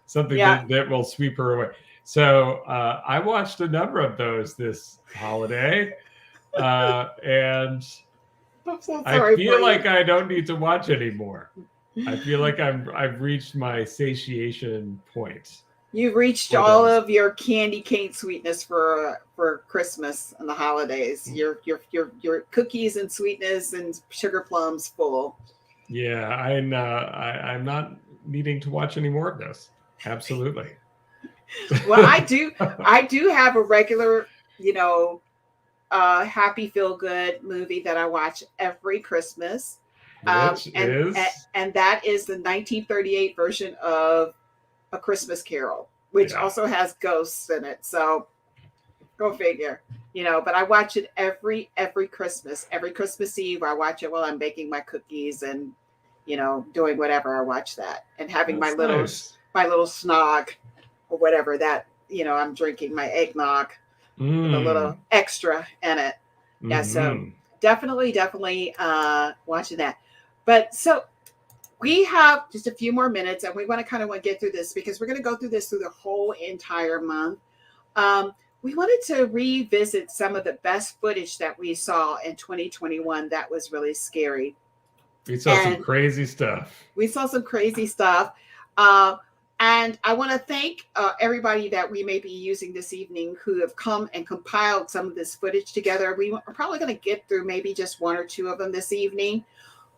Speaker 2: something that will sweep her away. So I watched a number of those this holiday, and I feel like I don't need to watch anymore. I feel like I've reached my satiation point.
Speaker 1: You've reached all of your candy cane sweetness for Christmas and the holidays. Your cookies and sweetness and sugar plums full.
Speaker 2: Yeah, I'm not needing to watch any more of this. Absolutely.
Speaker 1: Well, I do have a regular, happy feel good movie that I watch every Christmas.
Speaker 2: Which
Speaker 1: and that is the 1938 version of A Christmas Carol, which also has ghosts in it. So go figure, but I watch it every Christmas. Every Christmas Eve, I watch it while I'm baking my cookies and, doing whatever. I watch that and having my little snog or whatever that, I'm drinking my eggnog with a little extra in it. Yeah. So definitely watching that. But so we have just a few more minutes and we want to get through this because we're going to go through this through the whole entire month. We wanted to revisit some of the best footage that we saw in 2021 that was really scary.
Speaker 2: We saw some crazy stuff.
Speaker 1: And I want to thank everybody that we may be using this evening who have come and compiled some of this footage together. We are probably going to get through maybe just one or two of them this evening.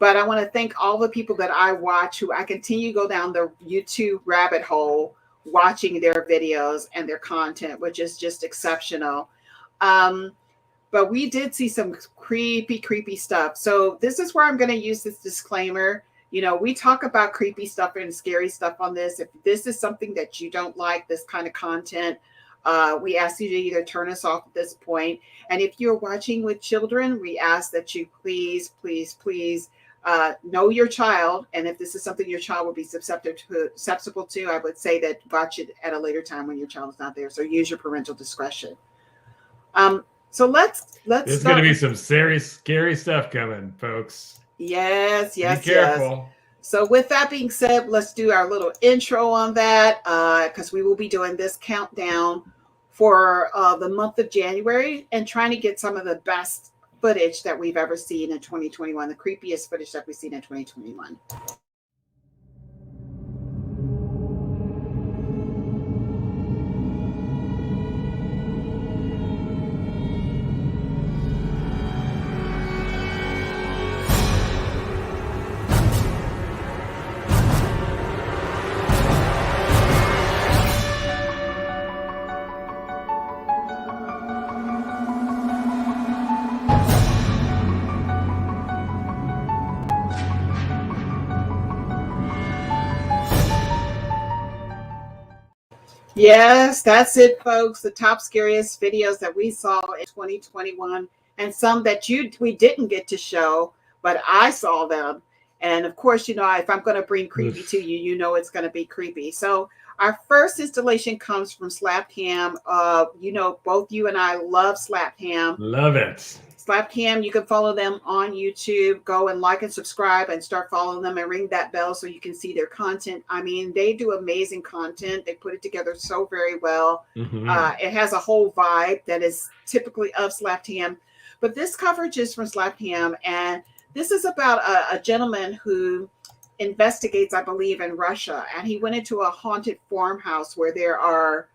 Speaker 1: But I want to thank all the people that I watch who I continue to go down the YouTube rabbit hole watching their videos and their content, which is just exceptional. But we did see some creepy stuff. So this is where I'm going to use this disclaimer. We talk about creepy stuff and scary stuff on this. If this is something that you don't like, this kind of content, we ask you to either turn us off at this point. And if you're watching with children, we ask that you please know your child. And if this is something your child would be susceptible to, I would say that watch it at a later time when your child is not there. So use your parental discretion. So let's
Speaker 2: There's going to be some scary stuff coming, folks.
Speaker 1: Yes.
Speaker 2: Be careful.
Speaker 1: So with that being said, let's do our little intro on that because we will be doing this countdown for the month of January and trying to get some of the best footage that we've ever seen in 2021, the creepiest footage that we've seen in 2021. Yes, that's it, folks. The top scariest videos that we saw in 2021 and some that we didn't get to show, but I saw them. And of course, if I'm going to bring creepy to you, it's going to be creepy. So our first installation comes from Slapped Ham. Both you and I love Slapped Ham.
Speaker 2: Love it.
Speaker 1: Slapped Ham, you can follow them on YouTube. Go and like and subscribe and start following them and ring that bell so you can see their content. I mean, they do amazing content. They put it together so very well.
Speaker 2: Mm-hmm.
Speaker 1: It has a whole vibe that is typically of Slapped Ham. But this coverage is from Slapped Ham, and this is about a gentleman who investigates, I believe, in Russia. And he went into a haunted farmhouse where there are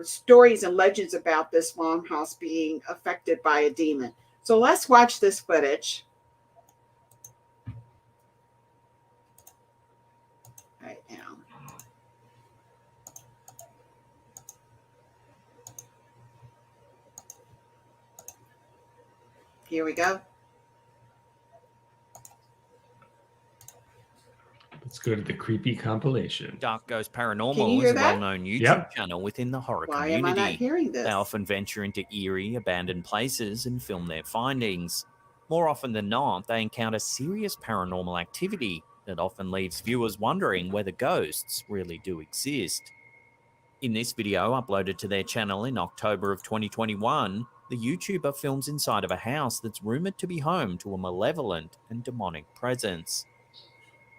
Speaker 1: stories and legends about this farmhouse being affected by a demon. So let's watch this footage. Right now. Here we go.
Speaker 2: Let's go to the creepy compilation.
Speaker 5: Dark Ghost Paranormal is a well-known YouTube channel within the horror community.
Speaker 1: Why am I not hearing this?
Speaker 5: They often venture into eerie, abandoned places and film their findings. More often than not, they encounter serious paranormal activity that often leaves viewers wondering whether ghosts really do exist. In this video, uploaded to their channel in October of 2021, the YouTuber films inside of a house that's rumored to be home to a malevolent and demonic presence.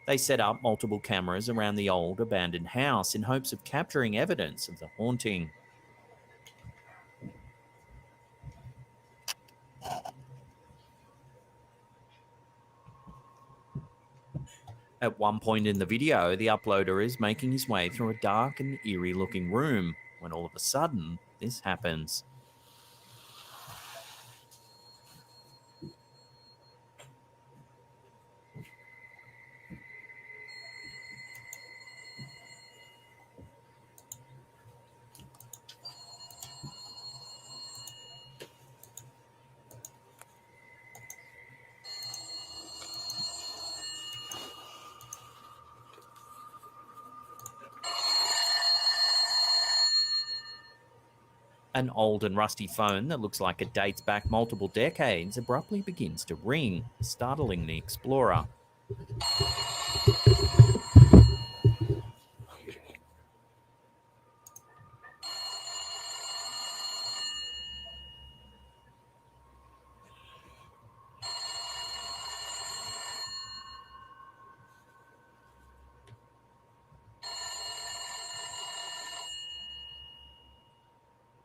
Speaker 5: They set up multiple cameras around the old abandoned house in hopes of capturing evidence of the haunting. At one point in the video, the uploader is making his way through a dark and eerie-looking room when all of a sudden, this happens. An old and rusty phone that looks like it dates back multiple decades abruptly begins to ring, startling the explorer.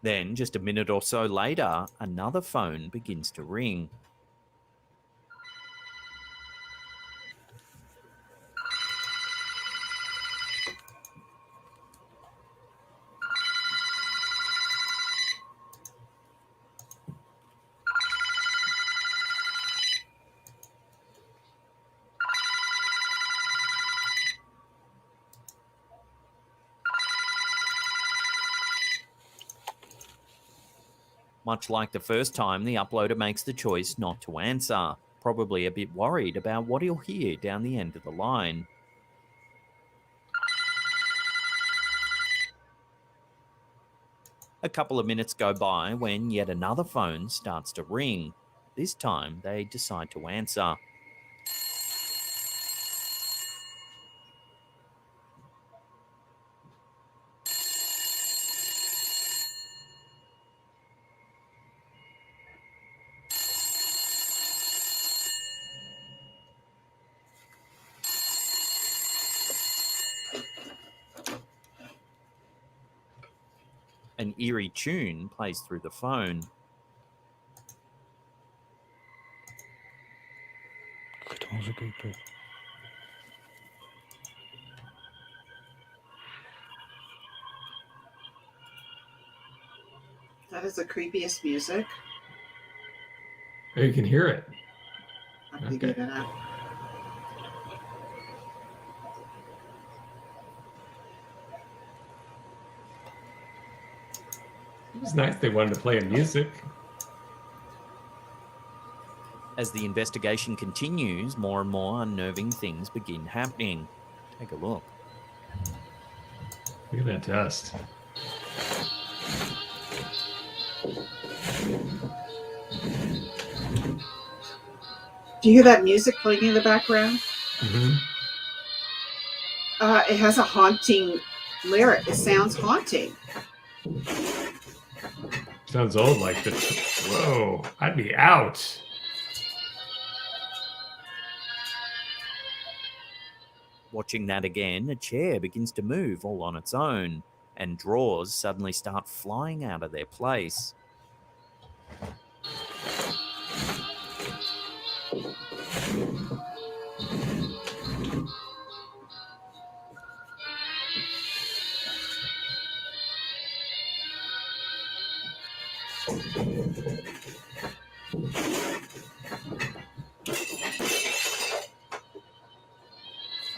Speaker 5: Then, just a minute or so later, another phone begins to ring. Much like the first time, the uploader makes the choice not to answer, probably a bit worried about what he'll hear down the end of the line. A couple of minutes go by when yet another phone starts to ring. This time, they decide to answer. An eerie tune plays through the phone.
Speaker 1: That is the creepiest music.
Speaker 2: Oh, you can hear it.
Speaker 1: I'm thinking
Speaker 2: Okay.
Speaker 1: it out.
Speaker 2: It was nice they wanted to play music.
Speaker 5: As the investigation continues, more and more unnerving things begin happening. Take a look.
Speaker 2: Look at that dust.
Speaker 1: Do you hear that music playing in the background?
Speaker 2: Mm-hmm.
Speaker 1: It has a haunting lyric. It sounds haunting.
Speaker 2: Sounds old like the... Whoa, I'd be out.
Speaker 5: Watching that again, a chair begins to move all on its own, and drawers suddenly start flying out of their place.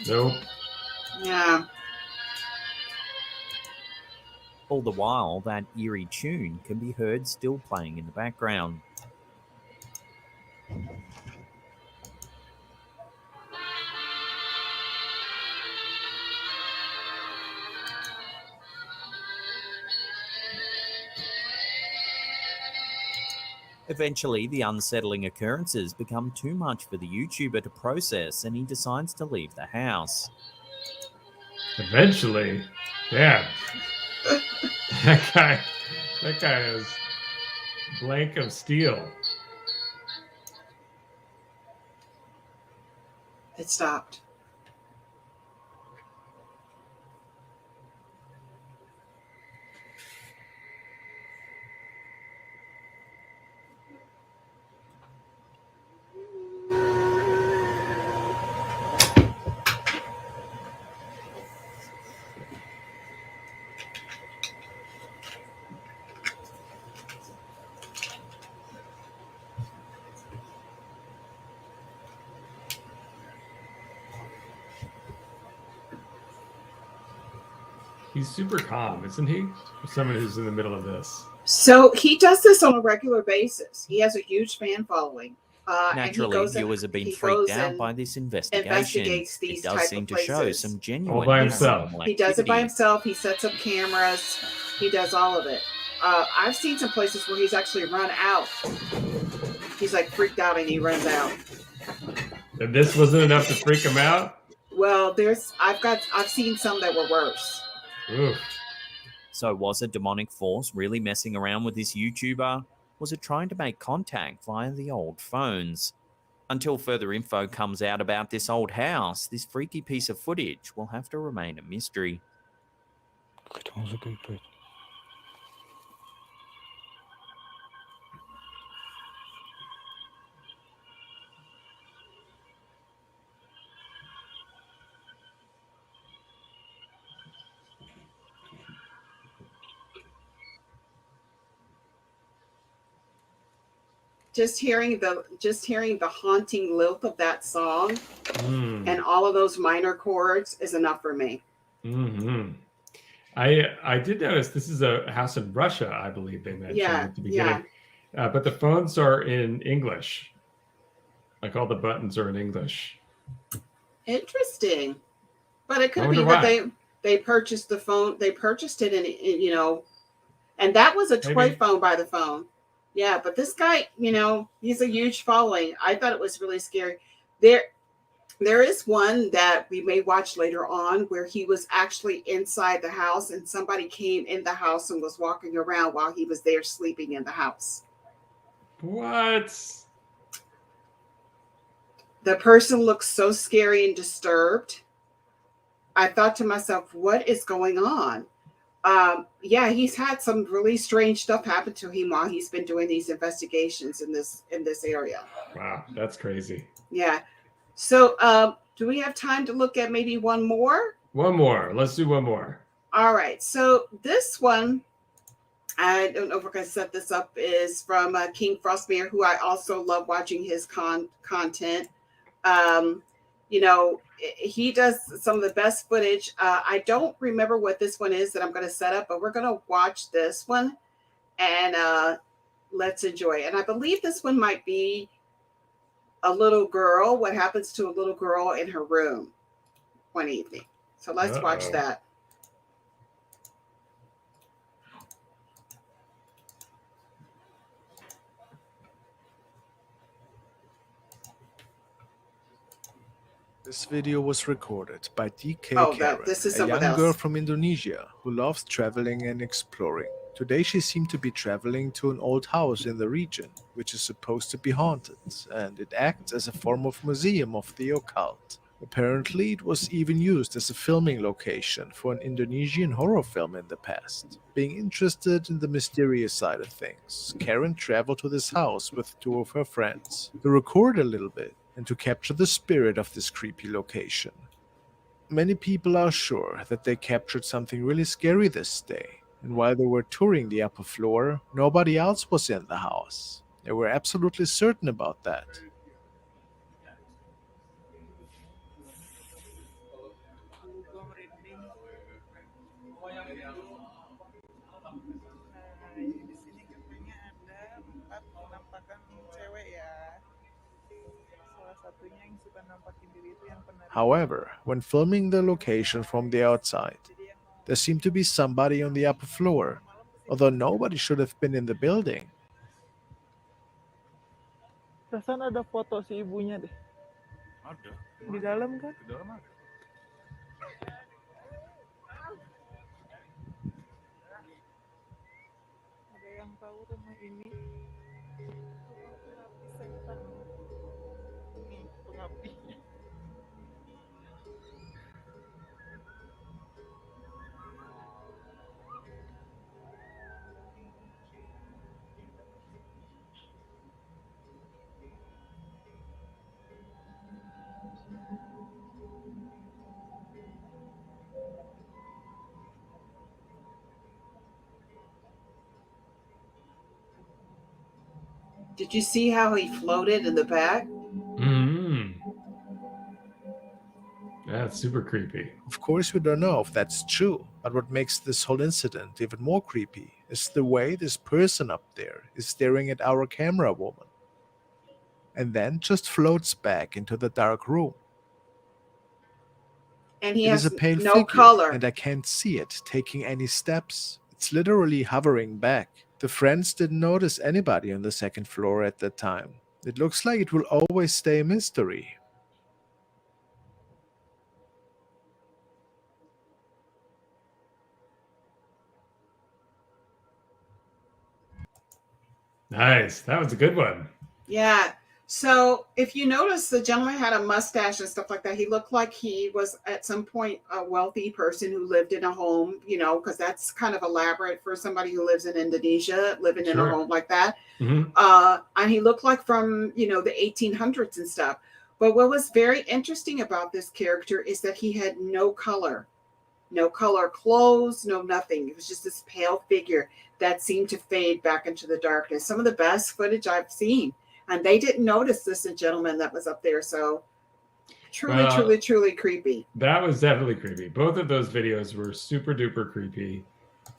Speaker 2: Nope.
Speaker 1: Yeah.
Speaker 5: All the while, that eerie tune can be heard still playing in the background. Eventually, the unsettling occurrences become too much for the YouTuber to process, and he decides to leave the house.
Speaker 2: Eventually. Yeah. That guy is blank of steel.
Speaker 1: It stopped.
Speaker 2: He's super calm, isn't he? For someone who's in the middle of this.
Speaker 1: So he does this on a regular basis. He has a huge fan following.
Speaker 5: Naturally, viewers have been freaked out by this investigation. It does seem to show some genuine
Speaker 2: all by himself.
Speaker 5: paranormal
Speaker 1: He does it by
Speaker 5: activity.
Speaker 1: himself. He sets up cameras. He does all of it. I've seen some places where he's actually run out. He's like freaked out and he runs out.
Speaker 2: And this wasn't enough to freak him out?
Speaker 1: Well, I've seen some that were worse.
Speaker 2: Oof.
Speaker 5: So was a demonic force really messing around with this YouTuber? Was it trying to make contact via the old phones? Until further info comes out about this old house, this freaky piece of footage will have to remain a mystery.
Speaker 1: Just hearing the haunting lilt of that song and all of those minor chords is enough for me.
Speaker 2: Mm-hmm. I did notice this is a house in Russia, I believe they mentioned at the beginning. Yeah. But the phones are in English. Like all the buttons are in English.
Speaker 1: Interesting. But it could be that they purchased the phone. They purchased it in and that was a toy phone by the phone. Yeah, but this guy, he's a huge following. I thought it was really scary. There is one that we may watch later on where he was actually inside the house and somebody came in the house and was walking around while he was there sleeping in the house.
Speaker 2: What?
Speaker 1: The person looks so scary and disturbed. I thought to myself, what is going on? Yeah, he's had some really strange stuff happen to him while he's been doing these investigations in this area.
Speaker 2: Wow, that's crazy.
Speaker 1: Yeah. So do we have time to look at maybe one more?
Speaker 2: One more. Let's do one more. All
Speaker 1: right. So this one, I don't know if we're going to set this up, is from King Frostmere, who I also love watching his content. He does some of the best footage. I don't remember what this one is that I'm going to set up, but we're going to watch this one and let's enjoy it. And I believe this one might be a little girl, what happens to a little girl in her room one evening. So let's watch that.
Speaker 6: This video was recorded by DK Karen,
Speaker 1: this is
Speaker 6: a young
Speaker 1: else.
Speaker 6: girl from Indonesia who loves traveling and exploring. Today she seemed to be traveling to an old house in the region, which is supposed to be haunted, and it acts as a form of museum of the occult. Apparently it was even used as a filming location for an Indonesian horror film in the past. Being interested in the mysterious side of things, Karen traveled to this house with 2 of her friends to record a little bit and to capture the spirit of this creepy location. Many people are sure that they captured something really scary this day, and while they were touring the upper floor, nobody else was in the house. They were absolutely certain about that. However, when filming the location from the outside, there seemed to be somebody on the upper floor, although nobody should have been in the building.
Speaker 7: Perasaan ada foto si ibunya deh.
Speaker 8: Ada.
Speaker 7: Di dalam kan?
Speaker 8: Di dalam ada.
Speaker 7: Ada yang tahu rumah ini? Pengabdi setan. Ini pengabdinya.
Speaker 1: Did you see how he floated in the back?
Speaker 2: That's super creepy.
Speaker 6: Of course, we don't know if that's true, But what makes this whole incident even more creepy is the way this person up there is staring at our camera woman, and then just floats back into the dark room.
Speaker 1: And he
Speaker 6: It is
Speaker 1: has
Speaker 6: a pale
Speaker 1: no
Speaker 6: figure,
Speaker 1: color.
Speaker 6: and I can't see it taking any steps. It's literally hovering back. The friends didn't notice anybody on the second floor at that time. It looks like it will always stay a mystery.
Speaker 2: Nice. That was a good one.
Speaker 1: Yeah. So if you notice, the gentleman had a mustache and stuff like that. He looked like he was at some point a wealthy person who lived in a home, you know, because that's kind of elaborate for somebody who lives in Indonesia, living in a home like that.
Speaker 2: Mm-hmm.
Speaker 1: And he looked like from, you know, the 1800s and stuff. But what was very interesting about this character is that he had no color clothes, no nothing. It was just this pale figure that seemed to fade back into the darkness. Some of the best footage I've seen. And they didn't notice this gentleman that was up there. So truly creepy.
Speaker 2: That was definitely creepy. Both of those videos were super duper creepy.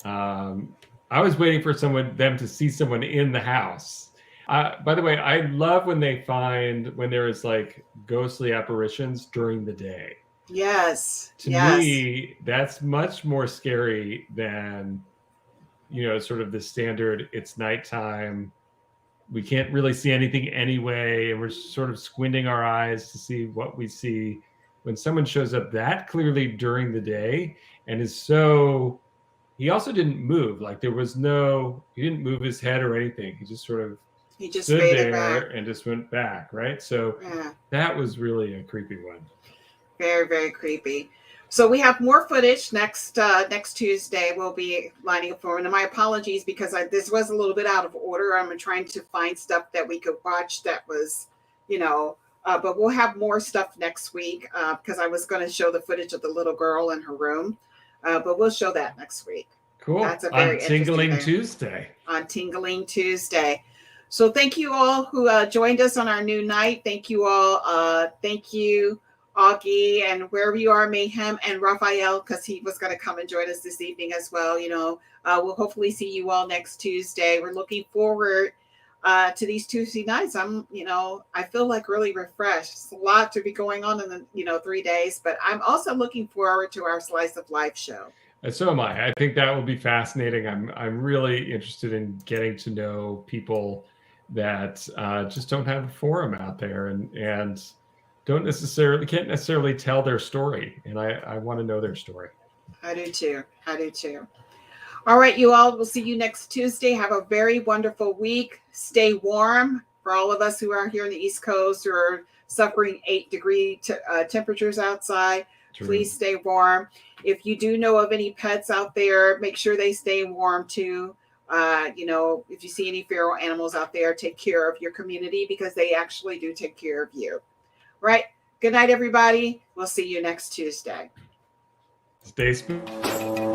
Speaker 2: I was waiting for them to see someone in the house. By the way, I love when there is like ghostly apparitions during the day.
Speaker 1: Yes.
Speaker 2: To me, that's much more scary than, you know, sort of the standard, it's nighttime, we can't really see anything anyway, and we're sort of squinting our eyes to see what we see. When someone shows up that clearly during the day and he also didn't move. Like he didn't move his head or anything. He just stood there back and just went back, right? So that was really a creepy one.
Speaker 1: Very, very creepy. So we have more footage next Tuesday. We'll be lining up for. And my apologies because this was a little bit out of order. I'm trying to find stuff that we could watch that was, you know, but we'll have more stuff next week because I was going to show the footage of the little girl in her room, but we'll show that next week.
Speaker 2: Cool.
Speaker 1: That's a very
Speaker 2: on Tingling Tuesday.
Speaker 1: On Tingling Tuesday. So thank you all who joined us on our new night. Thank you all. Thank you, Auggie, and wherever you are, Mayhem, and Raphael, because he was going to come and join us this evening as well. You know, we'll hopefully see you all next Tuesday. We're looking forward to these Tuesday nights. I feel like really refreshed. It's a lot to be going on in the 3 days, but I'm also looking forward to our Slice of Life show.
Speaker 2: So am I. I think that will be fascinating. I'm really interested in getting to know people that just don't have a forum out there and can't necessarily tell their story. And I want to know their story.
Speaker 1: I do too. All right, you all. We'll see you next Tuesday. Have a very wonderful week. Stay warm for all of us who are here on the East Coast who are suffering 8-degree temperatures outside. True. Please stay warm. If you do know of any pets out there, make sure they stay warm too. If you see any feral animals out there, take care of your community because they actually do take care of you. Right. Good night, everybody. We'll see you next Tuesday.
Speaker 2: Stay spooky.